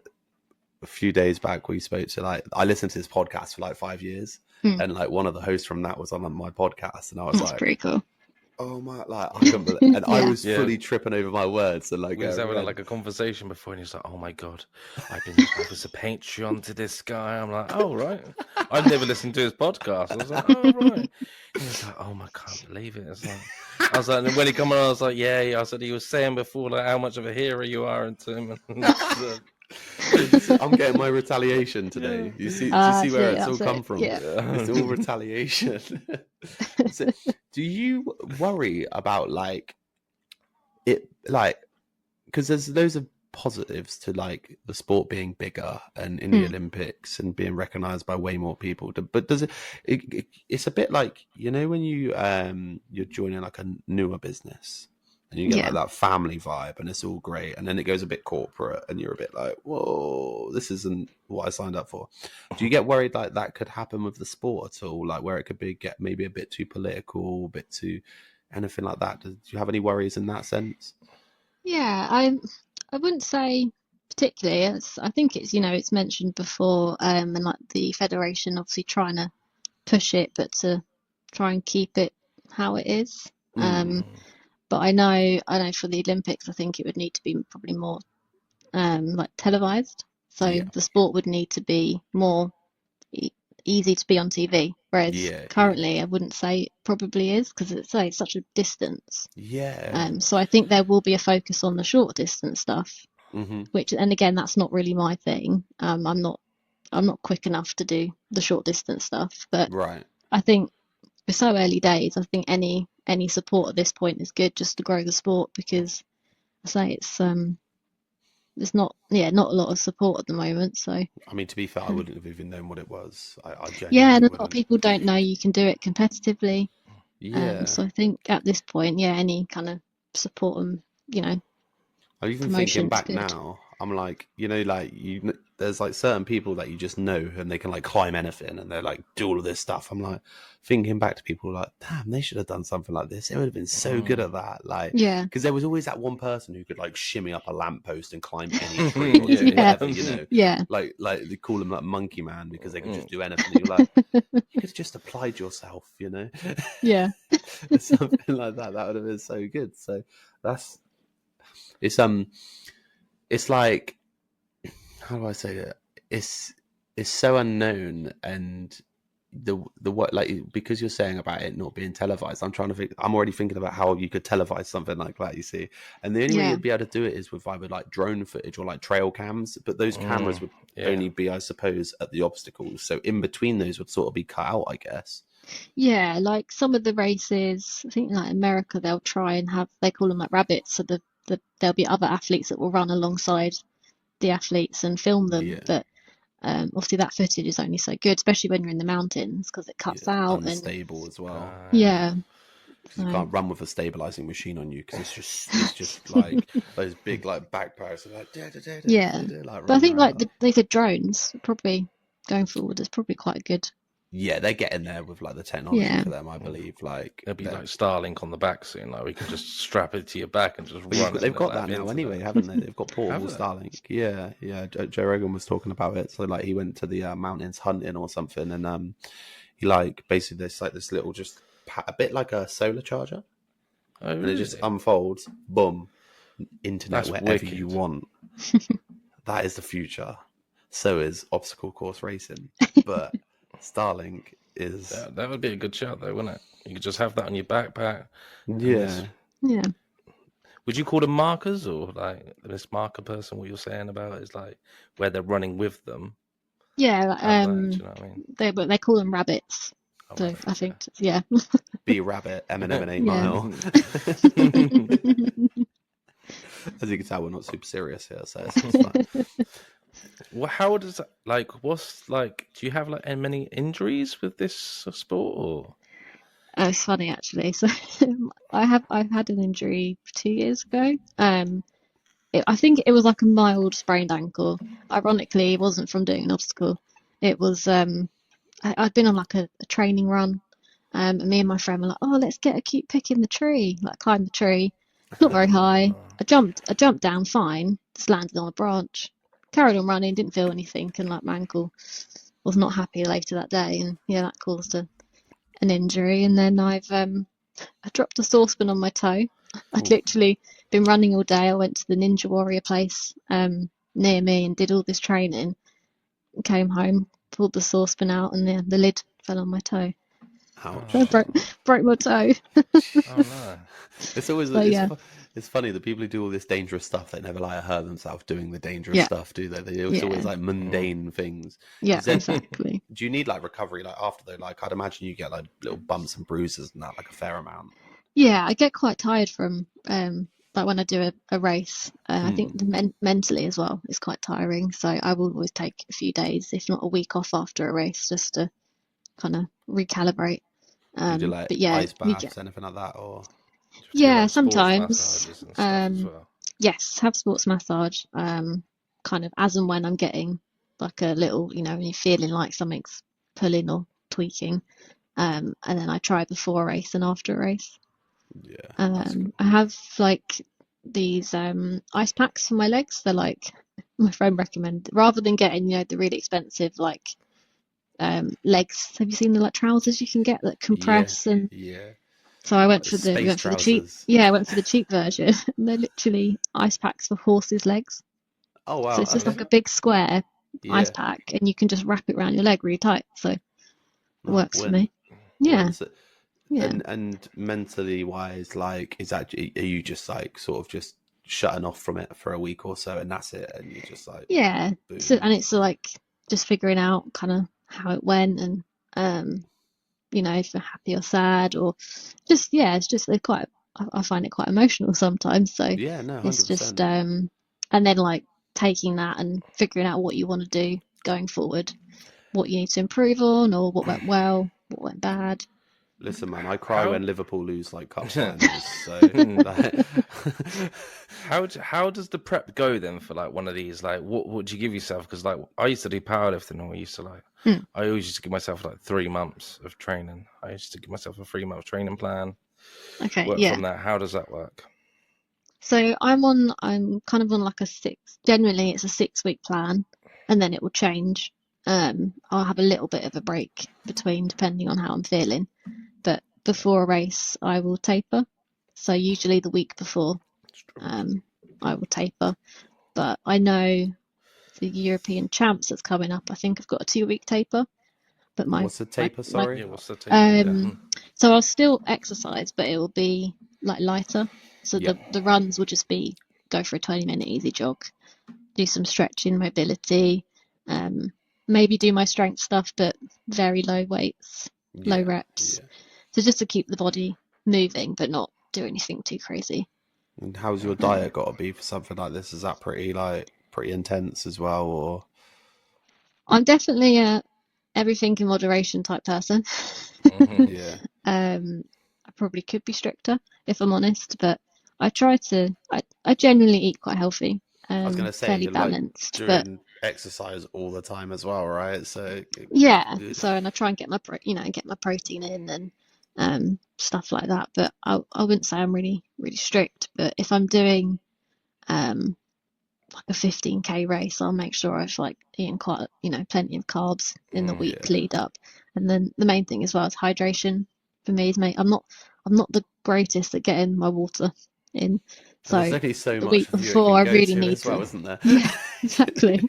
a few days back, we spoke to like I listened to this podcast for like 5 years, and like one of the hosts from that was on my podcast, and I was that's like, pretty cool. oh my, like I couldn't believe, and I Yeah. was Yeah. fully tripping over my words and like We was having going, like a conversation before, and he's like, "Oh my god, I was a Patreon to this guy." I'm like, "Oh right, I've never listened to his podcast." I was like, "Oh right." He was like, "Oh my, I can't believe it." It's like, I was like, and when he come on, I was like, "Yeah." I said he was saying before like how much of a hero you are to him. I'm getting my retaliation today. You see, do you see where it's all That's it. come from? Yeah. It's all retaliation. So, do you worry about like it, like because there's loads of positives to like the sport being bigger and in the Olympics and being recognized by way more people. But does it's a bit like, you know, when you're joining like a newer business and you get Yeah. like that family vibe and it's all great, and then it goes a bit corporate and you're a bit like, whoa, this isn't what I signed up for. Do you get worried like that could happen with the sport at all, like where it could get maybe a bit too political, a bit too anything like that? Do you have any worries in that sense? Yeah, I wouldn't say particularly. I think it's, you know, it's mentioned before, and like the federation obviously trying to push it, but to try and keep it how it is. But I know for the Olympics, I think it would need to be probably more like televised. So Yeah. the sport would need to be more e easy to be on TV. Whereas Yeah, currently, I wouldn't say it probably is because it's such a distance. yeah. So I think there will be a focus on the short distance stuff, Mm-hmm. which, and again, that's not really my thing. I'm not quick enough to do the short distance stuff, but Right. I think we're so early days. I think any support at this point is good just to grow the sport because I say there's not a lot of support at the moment. So I mean, to be fair, I wouldn't have even known what it was. I yeah, genuinely and a lot of wouldn't. people don't know you can do it competitively. Yeah. So I think at this point, yeah, any kind of support and I'm even thinking promotion is back good. now. I'm like, there's like certain people that you just know, and they can like climb anything, and they're like do all of this stuff. I'm like thinking back to people like, damn, they should have done something like this. They would have been so good at that. Like, Yeah, because there was always that one person who could like shimmy up a lamppost and climb any tree or do yeah, whatever. yeah, Like they call him like Monkey Man because they could just do anything. And you're like, you could have just applied yourself, yeah, something like that. That would have been so good. So that's it's it's like, how do I say it? It's so unknown, and the what, like, because you're saying about it not being televised, I'm trying to think. I'm already thinking about how you could televise something like that. You see, and the only way yeah, you'd be able to do it is with either like drone footage or like trail cams. But those cameras would only be, I suppose, at the obstacles. So in between those would sort of be cut out, I guess. yeah. Like some of the races, I think like America, they'll try and they call them like rabbits. So there'll be other athletes that will run alongside the athletes and film them. Yeah, But obviously that footage is only so good, especially when you're in the mountains because it cuts yeah, out and unstable as well. yeah. Because you can't run with a stabilizing machine on you because it's just like those big like backpacks like Yeah, like but I running think like around. they said drones probably going forward is probably quite good. Yeah, they're getting there with like the technology Yeah, for them, I believe. Like There'll be like Starlink on the back soon. Like we can just strap it to your back and just run it. they've got like, that now into anyway, the- haven't they? They've got portable Have they? Starlink. Yeah, yeah. Joe Rogan was talking about it. So like he went to the mountains hunting or something, and he like basically there's like this little just a bit like a solar charger, Oh, and it just really? unfolds, boom, internet That's wherever wicked. you want. That is the future. So is obstacle course racing, but Starlink is That would be a good shout, though, wouldn't it? You could just have that on your backpack. And yeah. yeah, would you call them markers, or like this marker person? What you're saying about is like where they're running with them. yeah. Have that, do you know what I mean? They call them rabbits. Oh, So rabbits, I think yeah, Be a rabbit, Eminem and 8 yeah. Mile. As you can tell, we're not super serious here, so it's fine. Well, how does that, like? What's like? Do you have like many injuries with this sport? Or It's funny actually. So I've had an injury 2 years ago. I think it was like a mild sprained ankle. Ironically, it wasn't from doing an obstacle. It was I'd been on like a training run, and me and my friend were like, "Oh, let's get a cute pic in the tree." Like climb the tree, not very high. I jumped down fine, just landed on a branch, carried on running, didn't feel anything, and like my ankle was not happy later that day, and yeah, that caused an injury. And then I dropped a saucepan on my toe. I'd literally been running all day. I went to the Ninja Warrior place near me and did all this training. Came home, pulled the saucepan out, and the lid fell on my toe. Ouch. So I broke my toe. oh no, It's always So yeah, it's funny, the people who do all this dangerous stuff, they never like hurt themselves doing the dangerous yeah, stuff, do they? It's yeah, always like mundane things. yeah, Is there, exactly. do you need like recovery like after though? Like I'd imagine you get like little bumps and bruises and that, like a fair amount. Yeah, I get quite tired from like when I do a race. I think mentally as well, it's quite tiring. So I will always take a few days, if not a week off after a race, just to kind of recalibrate. Do you do like But yeah, ice you baths, get anything like that, or do yeah like sports sometimes. massages and stuff as well. Yes, have sports massage. Kind of as and when I'm getting like a little, when you're feeling like something's pulling or tweaking. And then I try before a race and after a race. yeah, that's good. I have like these ice packs for my legs. They're like my friend recommended rather than getting the really expensive like legs. Have you seen the like trousers you can get that compress and Yeah. so I went Like for the space cheap. trousers. Yeah, I went for the cheap version. And they're literally ice packs for horses' legs. Oh wow. So it's just Okay. like a big square Yeah. ice pack, and you can just wrap it around your leg really tight. So it works for me. Yeah, So, yeah, and mentally wise, like, are you just like sort of just shutting off from it for a week or so, and that's it, and you just like yeah. boom. So and it's like just figuring out kind of how it went, and if you're happy or sad, or just it's just they're quite. I find it quite emotional sometimes. So Yeah, no, it's just 100%. and then like taking that and figuring out what you want to do going forward, what you need to improve on, or what went well, what went bad. Listen, man, I cry when Liverpool lose like cup finals. So, how does the prep go then for like one of these? Like, what do you give yourself? Because like I used to do powerlifting, or I used to like, I always used to give myself like 3 months of training. I used to give myself a 3-month training plan. Okay, Work yeah. from that. How does that work? So I'm kind of on like generally it's a 6-week plan, and then it will change. I'll have a little bit of a break between depending on how I'm feeling. But before a race, I will taper. So usually the week before, I will taper. But I know the European Champs that's coming up, I think I've got a 2-week taper. But what's the taper? Sorry. Yeah, what's the taper? So I'll still exercise, but it will be like lighter. So the runs will just be go for a 20-minute easy jog, do some stretching, mobility, maybe do my strength stuff, but very low weights, low reps. Yeah. So just to keep the body moving, but not do anything too crazy. And how's your diet got to be for something like this? Is that pretty intense as well, or? I'm definitely a everything in moderation type person. Yeah. I probably could be stricter if I'm honest, but I try to. I generally eat quite healthy. I was going to say, fairly you're balanced, like but doing exercise all the time as well, right? So yeah. So and I try and get my protein in and stuff like that. But I wouldn't say I'm really strict. But if I'm doing like a 15K race, I'll make sure I've like eaten quite plenty of carbs in the week lead up. And then the main thing as well is hydration for me is I'm not the greatest at getting my water in. So there's only so the much week before I really need as well, to. isn't there? Yeah, exactly.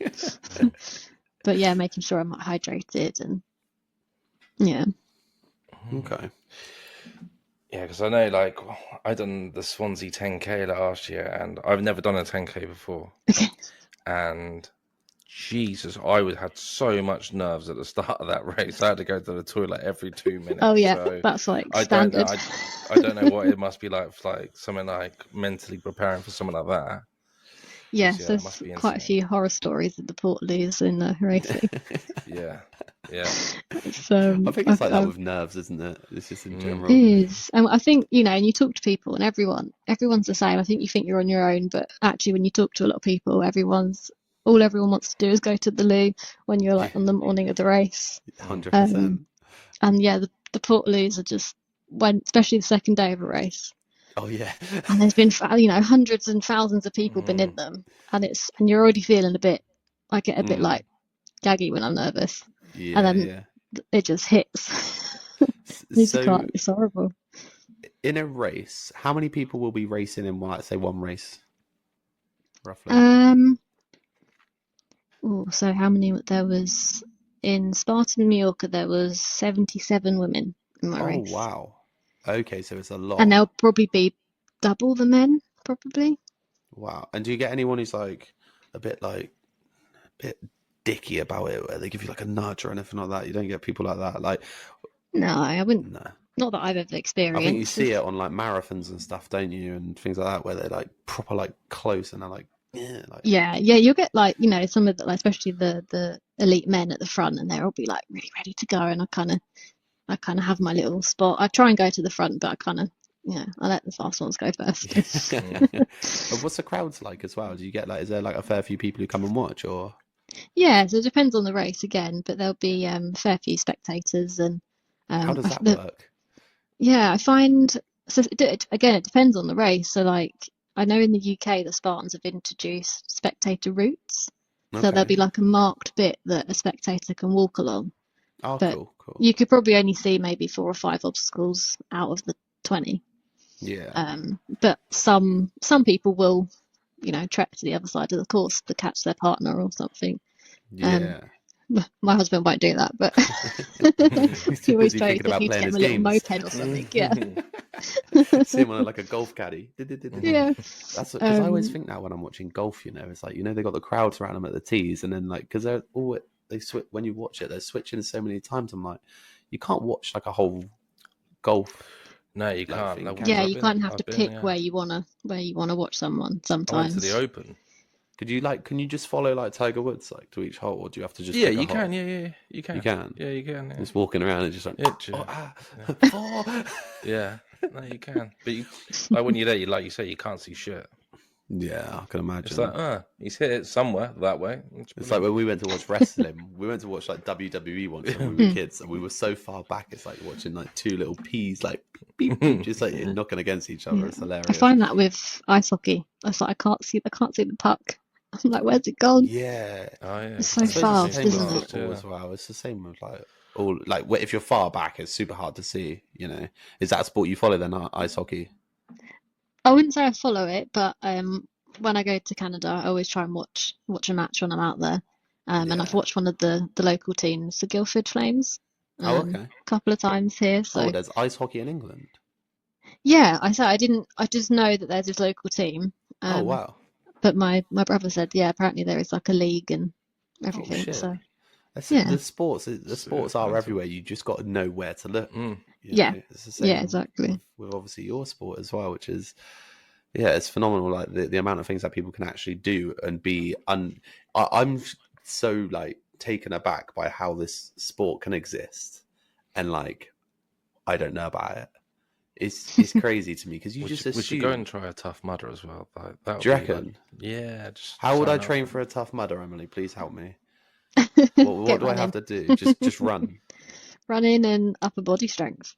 But yeah, making sure I'm hydrated and yeah. Okay. Yeah, because I know, like, I done the Swansea 10K last year, and I've never done a 10K before. Okay. And Jesus, I had so much nerves at the start of that race. I had to go to the toilet every 2 minutes. Oh yeah, so that's like I standard. I don't know what it must be like for like something like mentally preparing for something like that. Yeah, so there's quite a few horror stories of the Portaloos in the racing. Yeah. I think it's like that with nerves, isn't it? It's just in general. It is. And I think, and you talk to people and everyone's the same. I think you think you're on your own, but actually when you talk to a lot of people, everyone wants to do is go to the loo when you're like on the morning of the race. 100%. And yeah, the Portaloos are just especially the second day of a race. Oh yeah. And there's been hundreds and thousands of people been in them, and you're already feeling I get a bit like gaggy when I'm nervous. Yeah, and then it just hits. It's horrible. In a race, how many people will be racing in one race, roughly? So how many there was in Spartan Mallorca? There was 77 women in my race. Oh wow! Okay, so it's a lot. And there'll probably be double the men, probably. Wow! And do you get anyone who's like a bit dicky about it, where they give you like a nudge or anything like that? You don't get people like that, like. No, I wouldn't. No. Not that I've ever experienced. I think you see it on like marathons and stuff, don't you? And things like that, where they're like proper like close and they're like, yeah. You'll get like some of the, like, especially the elite men at the front, and they'll all be like really ready to go, and I kind of have my little spot. I try and go to the front, but I kind of I let the fast ones go first. But what's the crowds like as well? Do you get is there like a fair few people who come and watch, or? Yeah, so it depends on the race again, but there'll be a fair few spectators. And how does that work? Yeah, I find so again it depends on the race. So like I know in the UK the Spartans have introduced spectator routes, so there'll be like a marked bit that a spectator can walk along. Oh, but cool. You could probably only see maybe 4 or 5 obstacles out of the 20. Yeah. But some people will, trek to the other side of the course to catch their partner or something. Yeah. My husband won't do that, but he always tries to get him a little moped or something. Yeah. See him on like a golf caddy. Yeah. That's because I always think that when I'm watching golf, it's like they got the crowds around them at the tees, and then like because they're all they switch when you watch it, they're switching so many times. I'm like, you can't watch like a whole golf. No, you can't. You kind of have to pick where you wanna watch someone. Sometimes I went to the Open. Could you can you just follow like Tiger Woods like to each hole, or do you have to just Yeah, pick a you can. hole? Yeah, you can. You can. Yeah, you can. Yeah. Just walking around and just like, Yeah. 4. Yeah, no, you can. But like when you're there, like you say, you can't see shit. Yeah, I can imagine. It's like, he's hit it somewhere that way. It's like when we went to watch wrestling. We went to watch like WWE once when we were kids, and we were so far back. It's like watching like two little peas like beep, beep, just like knocking against each other. It's hilarious. I find that with ice hockey. It's like I can't see the puck. I'm like, where's it gone? Yeah, oh, yeah. It's so I suppose fast, it's the same isn't with it? football as well. It's the same with like all like if you're far back, it's super hard to see. You know, is that a sport you follow then? Ice hockey. I wouldn't say I follow it, but when I go to Canada, I always try and watch a match when I'm out there. And Yeah. I've watched one of the local teams, the Guildford Flames, Oh, okay. a couple of times here. So Oh, there's ice hockey in England. yeah, I just know that there's this local team. Oh, wow. But my brother said, yeah, apparently there is like a league and everything. shit. So Yeah. yeah. The sports are everywhere. You just got to know where to look. Mm. You Yeah. know? It's the same Yeah, exactly. with obviously your sport as well, which is, yeah, it's phenomenal. Like the amount of things that people can actually do and be. I'm so like taken aback by how this sport can exist, and like I don't know about it. It's crazy to me because you just assume. We should go and try a Tough Mudder as well. Like, that Do you would be, reckon? like, yeah. Just How would I sign up. train for a Tough Mudder, Emily? Please help me. What Get do I running. have to do? Just run. Running and upper body strength.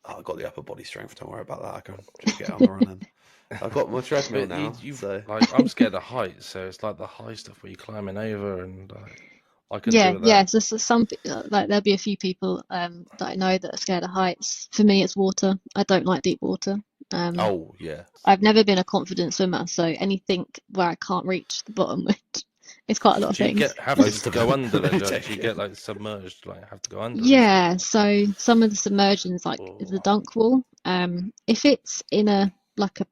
Oh, I've got the upper body strength. Don't worry about that. I can just get on the running. I've got my treadmill But now. you've So like, I'm scared of heights, so it's like the high stuff where you're climbing over, and I can Yeah, do that. yeah. So some like there'll be a few people that I know that are scared of heights. For me, it's water. I don't like deep water. oh yeah. I've never been a confident swimmer, so anything where I can't reach the bottom, it's quite a lot of Do you things. have Most to of go them. under then? Take Do you it. get like submerged, like have to go under? Yeah, so some of the submersions, like the dunk wall, if it's in a like a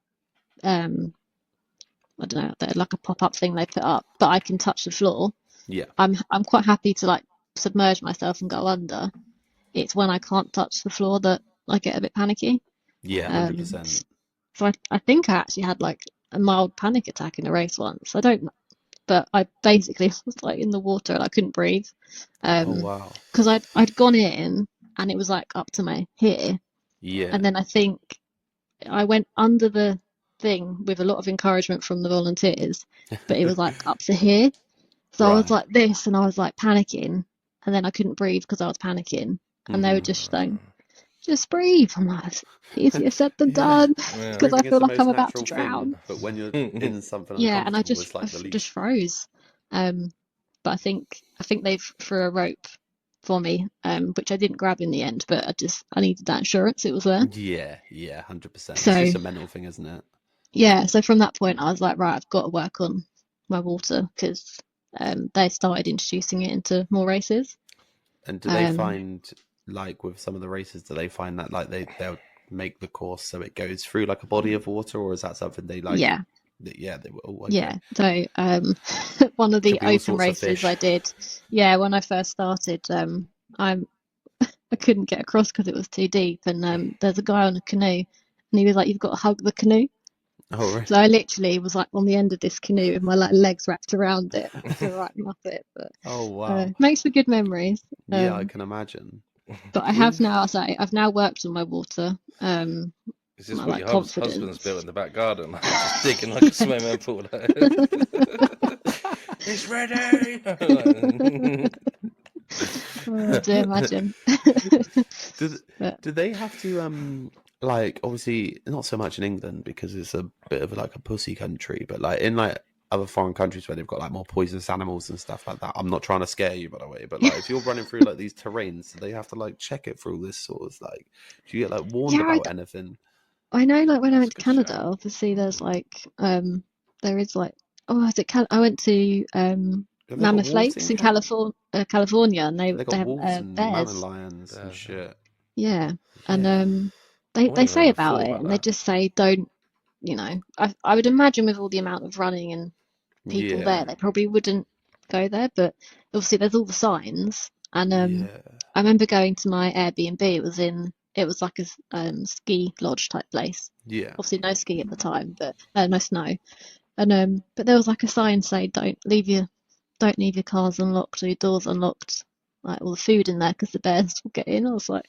I don't know, like a pop-up thing they put up, but I can touch the floor, Yeah. I'm quite happy to like submerge myself and go under. It's when I can't touch the floor that I get a bit panicky. Yeah. Um, 100%. So I think I actually had like a mild panic attack in a race once. I don't, but I basically was like in the water and I couldn't breathe. Oh wow. Because I'd gone in and it was like up to my here, Yeah. and then I think I went under the thing with a lot of encouragement from the volunteers, but it was like up to here. So I was Right. like this, and I was like panicking, and then I couldn't breathe because I was panicking, and they were just saying, "Just breathe." I'm like, "It's easier said than done," Yeah. because I Breathing is feel the like I'm most about to natural drown. thing, but when you're in something Yeah, and I uncomfortable, just it's like the just least. froze. But I think they've threw a rope for me, which I didn't grab in the end, but I needed that insurance. It was there. Yeah. 100%. It's So just a mental thing, isn't it? yeah, so from that point I was like, right, I've got to work on my water because they started introducing it into more races. And do they Um, find like with some of the races, do they find that like they'll make the course so it goes through like a body of water, or is that something they like? yeah, Yeah, they will. Okay. yeah. So one of the Could be all open sorts of races I fish. did, yeah, when I first started, I couldn't get across because it was too deep, and there's a guy on a canoe, and he was like, "You've got to hug the canoe." Oh, right. So I literally was like on the end of this canoe with my like legs wrapped around it to right up it. But Oh, wow. makes for good memories. Yeah, I can imagine. But I have now, I've now worked on my water. Is this My what like your confidence. husband's built in the back garden? Just digging like a swimming pool. It's ready. Oh, do imagine. Do they have to like obviously not so much in England because it's a bit of like a pussy country, but like in like other foreign countries where they've got like more poisonous animals and stuff like that. I'm not trying to scare you, by the way, but like if you're running through like these terrains, do they have to like check it for all this sort of like? Do you get like warned Yeah, about anything? I know, like when I went to That's a good Canada, shout. obviously there's like there is like, oh, is it I went to Have they got Mammoth wolves Lakes in California, and They they got have wolves and mountain bears. lions and Bears, shit. Yeah, Yeah. and I they wouldn't say have about thought it, about and they that. just say don't, I would imagine with all the amount of running and people Yeah. there, they probably wouldn't go there, but obviously there's all the signs, and Yeah. I remember going to my Airbnb. It was like a ski lodge type place. Yeah. Obviously no ski at the time, but no snow. And but there was like a sign saying don't leave your cars unlocked or your doors unlocked, like all the food in there because the bears will get in. I was like,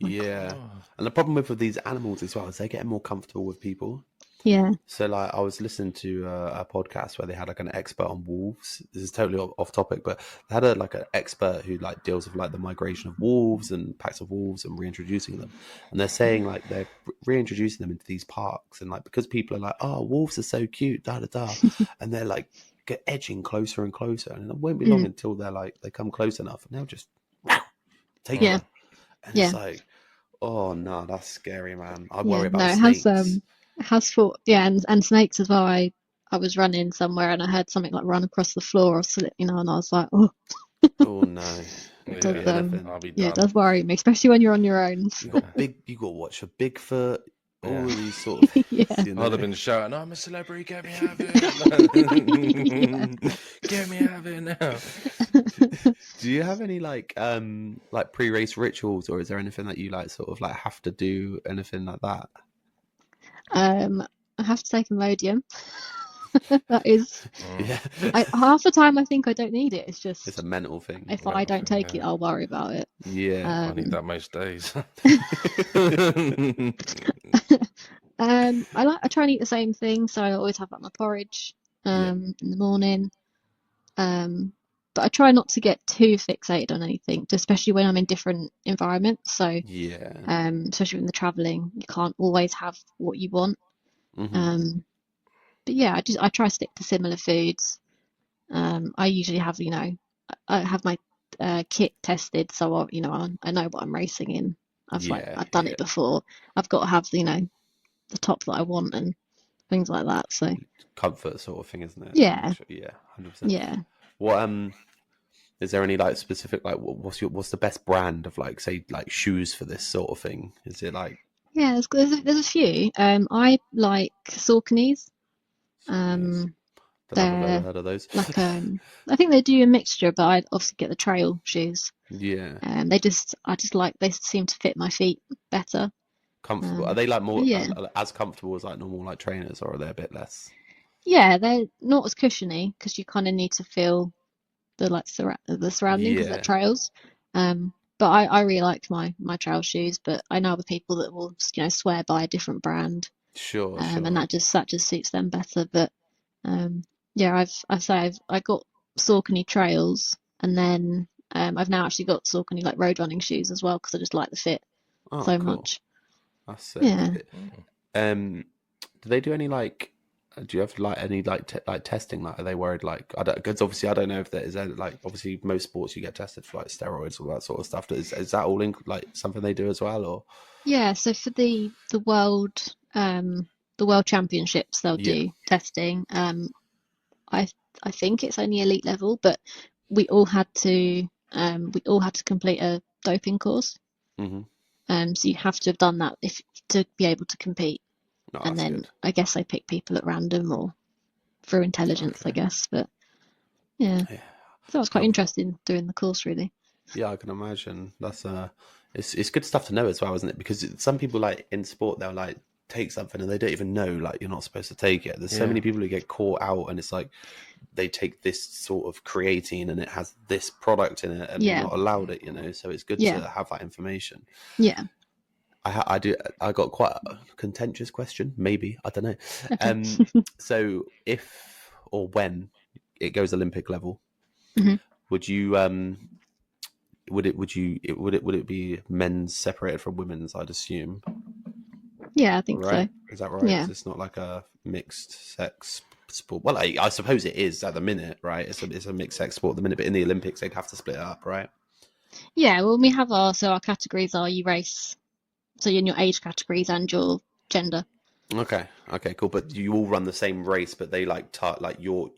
oh my God. Yeah. And the problem with these animals as well is they get more comfortable with people. Yeah. So like I was listening to a podcast where they had like an expert on wolves. This is totally off topic, but they had like an expert who like deals with like the migration of wolves and packs of wolves and reintroducing them. And they're saying like they're reintroducing them into these parks, and like because people are like, oh, wolves are so cute, da da da, and they're like get edging closer and closer, and it won't be long until they're like they come close enough, and they'll just take Yeah. them. And Yeah. it's like, oh no, that's scary, man. I Yeah. worry No, about it snakes. has fought. Yeah, and snakes as well. I was running somewhere and I heard something like run across the floor or slip, and I was like, oh, Oh no. it Yeah, does, I'll be yeah, it done. does worry me, especially when you're on your own. You got to watch for Bigfoot, all Yeah. of these sort of Yeah. you I'd have know. been shouting, I'm a celebrity, get me out of here. Get me out of here now. Do you have any like pre-race rituals, or is there anything that you like sort of like have to do, anything like that? I have to take Imodium. That is, Yeah. half the time I think I don't need it. It's just It's a mental thing. if I don't take it, I'll worry about it. Yeah. I need that most days. I try and eat the same thing, so I always have like my porridge in the morning. But I try not to get too fixated on anything, especially when I'm in different environments. So Yeah. especially when they're traveling, you can't always have what you want. Mhm. But yeah, I try to stick to similar foods. I usually have, I have my kit tested, so I know what I'm racing in. I've done it before. I've got to have, the top that I want and things like that. So Comfort sort of thing, isn't it? yeah, Yeah, 100%. yeah. What is there any like specific like what's the best brand of like say like shoes for this sort of thing? Is it like Yeah, there's a few. I like Sauconys. don't know if I've ever They're heard of those. like I think they do a mixture, but I obviously get the trail shoes. Yeah. They seem to fit my feet better. Comfortable. Are they like more yeah. as comfortable as like normal like trainers, or are they a bit less? Yeah, they're not as cushiony because you kind of need to feel the surrounding because they're trails. But I really like my trail shoes, but I know other people that will swear by a different brand. Sure. And that just suits them better. But yeah, I got Saucony trails, and then I've now actually got Saucony like road running shoes as well because I just like the fit so much. That's sick. Yeah. Do they do any like? Do you have like any like testing? Like, are they worried? Like, because obviously I don't know if there is like obviously most sports you get tested for like steroids, all that sort of stuff. Is that all in like something they do as well, or? Yeah. So for the world championships, they'll do testing. I think it's only elite level, but we all had to complete a doping course. Mm-hmm. So you have to have done that to be able to compete. No, and then good. I guess they pick people at random or through intelligence, I guess. But yeah. So it's quite interesting doing the course, really. Yeah, I can imagine. That's it's good stuff to know as well, isn't it? Because some people like in sport they'll like take something and they don't even know like you're not supposed to take it. There's so many people who get caught out and it's like they take this sort of creatine and it has this product in it and you're not allowed it, so it's good to have that information. Yeah. I got quite a contentious question, maybe, I don't know. Okay. So if or when it goes Olympic level, would you would it be men's separated from women's, I'd assume? Yeah, I think right? so. Is that right? Yeah. It's not like a mixed sex sport. Well, I suppose it is at the minute, right? It's a mixed sex sport at the minute, but in the Olympics they'd have to split it up, right? Yeah, well, we have our categories are you race, so in your age categories and your gender. Okay, cool. But you all run the same race, but they like your.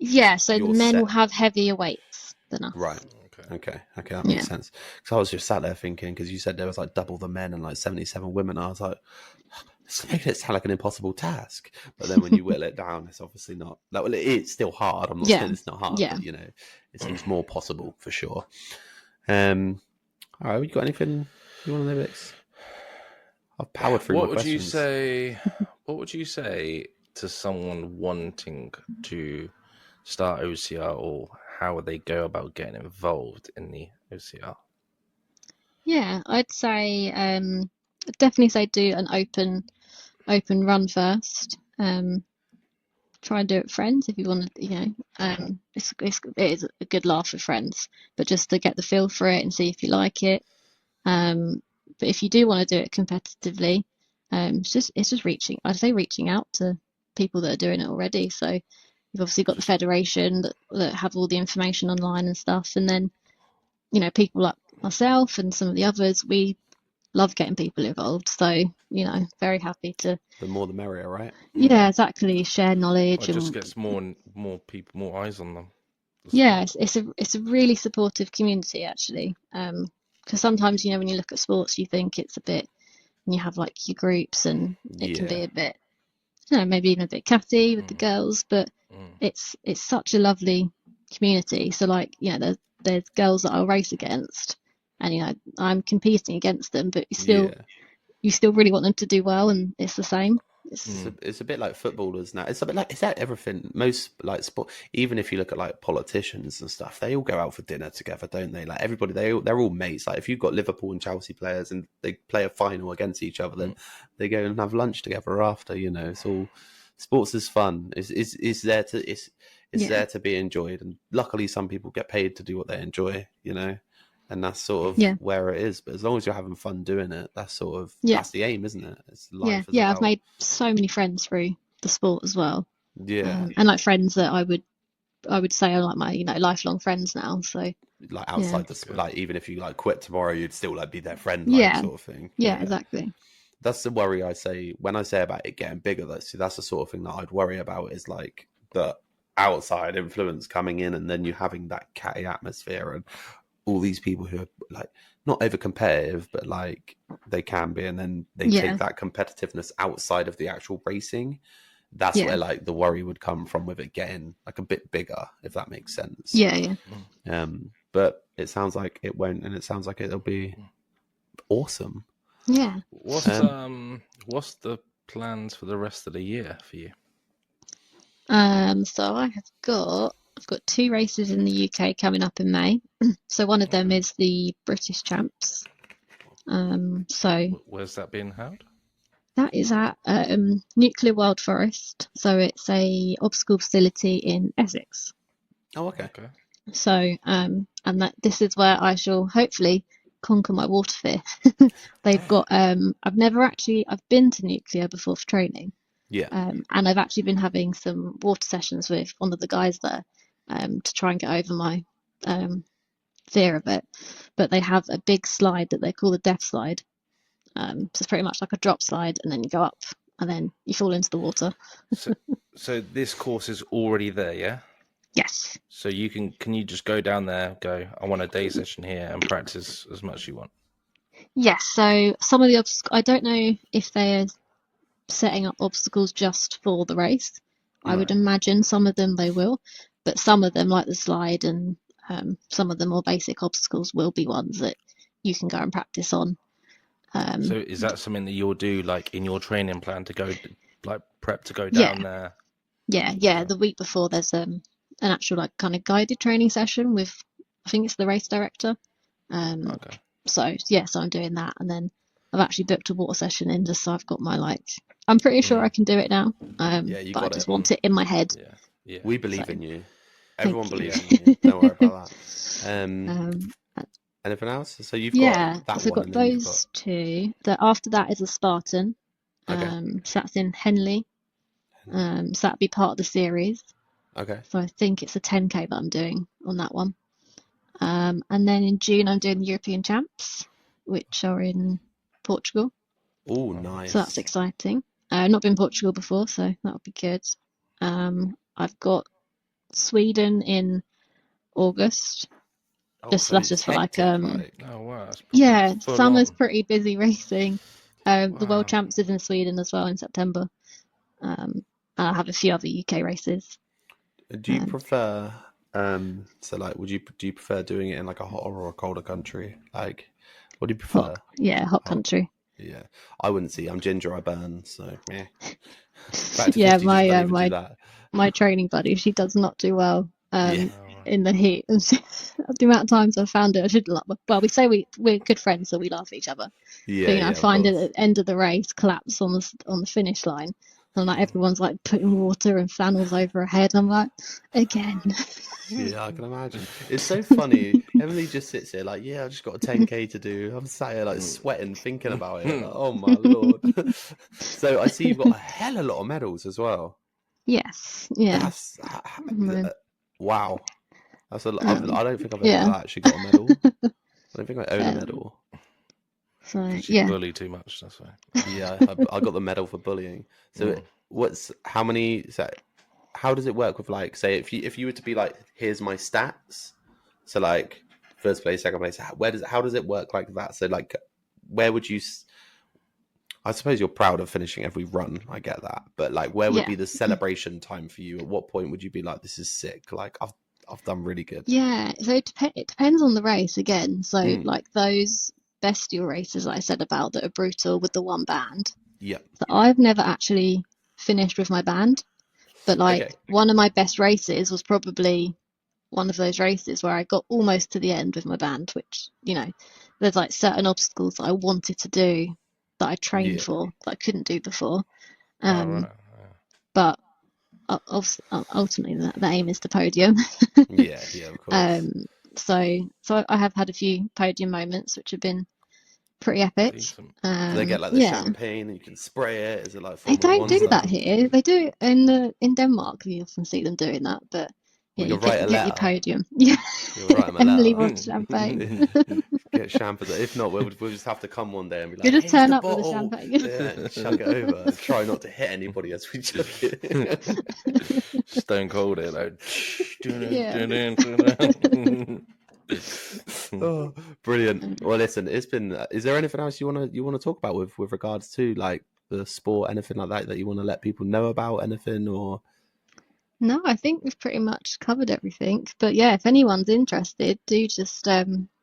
Yeah, so the men will have heavier weights than us. Right. Okay, that makes sense. Because I was just sat there thinking, because you said there was like double the men and like 77 women. I was like, it's making it sound like an impossible task. But then when you whittle it down, it's obviously not. Well, it's still hard. I'm not saying it's not hard, but it seems more possible for sure. All right, you got anything you want to know, Bix? I've powered through my questions. What would you say to someone wanting to start OCR, or how would they go about getting involved in the OCR? Yeah, I'd say definitely say do an open run first. Try and do it with friends if you want to, it is a good laugh with friends, but just to get the feel for it and see if you like it. But if you do want to do it competitively, it's just reaching out to people that are doing it already. So you've obviously got the federation that have all the information online and stuff, and then people like myself and some of the others, we love getting people involved. So very happy to. The more the merrier, right? Yeah, exactly. Share knowledge It just and gets more people, more eyes on them. yeah, it's a really supportive community actually. Because sometimes when you look at sports, you think it's a bit, and you have like your groups, and it can be a bit, maybe even a bit catty with the girls, but it's such a lovely community. So like, there's girls that I'll race against, and I'm competing against them, but you still really want them to do well, and it's the same. It's a bit like footballers now. It's a bit like, is that everything? Most like sport, even if you look at like politicians and stuff, they all go out for dinner together, don't they? Like everybody, they're all mates. Like if you've got Liverpool and Chelsea players and they play a final against each other, then they go and have lunch together after. It's all, sports is fun. It's there to there to be enjoyed, and luckily some people get paid to do what they enjoy. And that's sort of where it is. But as long as you're having fun doing it, that's sort of that's the aim, isn't it? It's life. Yeah. I've made so many friends through the sport as well. Yeah, and like friends that I would say are like my lifelong friends now. So like outside the like, even if you like quit tomorrow, you'd still like be their friend, sort of thing. Yeah, exactly. That's the worry I say when I say about it getting bigger. Though, see, that's the sort of thing that I'd worry about, is like the outside influence coming in, and then you having that catty atmosphere and all these people who are like not over competitive, but like they can be, and then they take that competitiveness outside of the actual racing. That's where like the worry would come from, with it getting like a bit bigger, if that makes sense. But it sounds like it won't, and it sounds like it'll be awesome. Yeah. What's the plans for the rest of the year for you? So I've got 2 races in the UK coming up in May. So one of them is the British Champs. So where's that being held? that is at Nuclear Wild Forest. So it's a obstacle facility in Essex. Oh, okay. So and this is where I shall hopefully conquer my water fear. They've got I've been to Nuclear before for training. Yeah. And I've actually been having some water sessions with one of the guys there to try and get over my fear of it. But they have a big slide that they call the death slide. So it's pretty much like a drop slide, and then you go up, and then you fall into the water. So this course is already there, yeah? Yes. So can you just go down there, I want a day session here, and practice as much as you want? Yes. So some of the obstacles, I don't know if they're setting up obstacles just for the race. I would imagine some of them they will, but some of them, like the slide and some of the more basic obstacles, will be ones that you can go and practice on. So is that something that you'll do like in your training plan to go like prep to go down there? Yeah. The week before there's an actual like kind of guided training session with, I think it's the race director. So I'm doing that, and then I've actually booked a water session in just so I've got my I'm pretty sure I can do it now. But I just want it in my head. Yeah. We believe in you. Everyone believes in you. Don't worry about that. Anything else? So you've got that so one. I've got those 2. After that is a Spartan. So that's in Henley. So that'd be part of the series. Okay. So I think it's a 10K that I'm doing on that one. And then in June I'm doing the European Champs, which are in Portugal. Oh, nice. So that's exciting. I've not been Portugal before, so that'll be good. I've got Sweden in August. That's just for hectic, oh wow. Summer's pretty busy racing. The World Champs is in Sweden as well in September. And I have a few other UK races. Do you prefer do you prefer doing it in like a hotter or a colder country? Like, what do you prefer? Hot country. Yeah, I wouldn't see. I'm ginger, I burn. So yeah. Back to Yeah, 50, just don't even do my that. my training buddy, she does not do well Yeah. in the heat. And the amount of times I found it, I should like. Well, we say we're good friends, so we laugh at each other. Yeah, But you know, yeah, I of find it course. at the end of the race, collapse on the finish line, and like everyone's like putting water and flannels over her head. I'm like, again. Yeah, I can imagine. It's so funny. Emily just sits here like, yeah, I've just got a 10K to do. I'm sat here like sweating, thinking about it. Like, oh my Lord. So I see you've got a hell of a lot of medals as well. Yes, yeah. That's Mm, wow. That's a. I don't think I've ever yeah. actually got a medal. I don't think I own a Um, medal. So Because you yeah, bully too much, that's why. Yeah, I got the medal for bullying. So how many? So how does it work with like, say, if you were to be like, here's my stats. So like first place, second place. How does it work like that? So like, where would you? I suppose you're proud of finishing every run. I get that, but like, where would yeah, be the celebration time for you? At what point would you be like, this is sick? Like I've done really good. yeah. So it depends on the race again. So Mm. like those bestial races that I said about that are brutal with the one band. Yeah. So I've never actually finished with my band, but like Okay. one of my best races was probably one of those races where I got almost to the end with my band, which, you know, there's like certain obstacles that I wanted to do that I trained Yeah. for that I couldn't do before. Oh, right. But ultimately, the aim is the podium. Yeah. Yeah. Of course. So I have had a few podium moments which have been pretty epic. Decent. Do they get like the Yeah, champagne and you can spray it? Is it like they Formula don't One do that style? here. They do in Denmark. You often see them doing that, but yeah, We you can write a get your letter. podium. Yeah, You'll write them a Emily letter. wants champagne. Get champagne. If not, we'll just have to come one day and be You like, just "Here's turn the up with a bottle." champagne. Yeah, and chug it over. Try not to hit anybody as we chug it. Stone cold it though. Yeah. Oh, brilliant. Well, listen, it's been. Is there anything else you wanna talk about with regards to like the sport, anything like that you want to let people know about, anything or? No, I think we've pretty much covered everything. But yeah, if anyone's interested, do just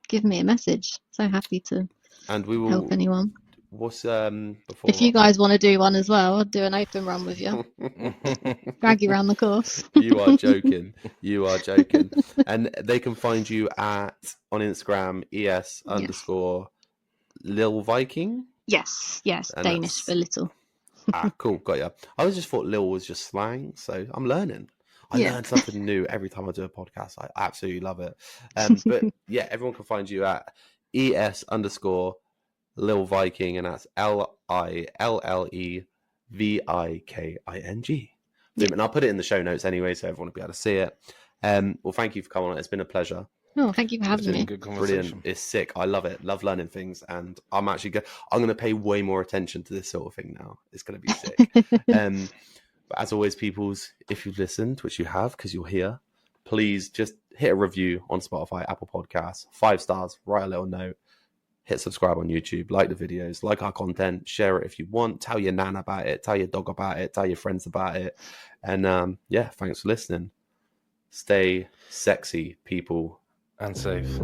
give me a message. So happy to And we help will. anyone. What's If you before I guys want to do one as well, I'll do an open run with you. Drag you around the course. You are joking. You are joking. And they can find you on Instagram, es Yes. underscore Lil Viking. Yes, And Danish that's for little. cool, got ya. I always just thought Lil was just slang, so I'm learning. I Yeah. learn something new every time I do a podcast. I absolutely love it. But yeah, everyone can find you at es underscore Lil Viking, and that's LILLEVIKING. Yeah. And I'll put it in the show notes anyway, so everyone will be able to see it. Well, thank you for coming on. It's been a pleasure. Oh, thank you for It's having been a me. good conversation. Brilliant. It's sick. I love it. Love learning things, and I'm going to pay way more attention to this sort of thing now. It's going to be sick. But as always, peoples, if you've listened, which you have because you're here, please just hit a review on Spotify, Apple Podcasts, 5 stars, write a little note, hit subscribe on YouTube, like the videos, like our content, share it if you want, tell your nan about it, tell your dog about it, tell your friends about it. And yeah, thanks for listening. Stay sexy, people. And safe.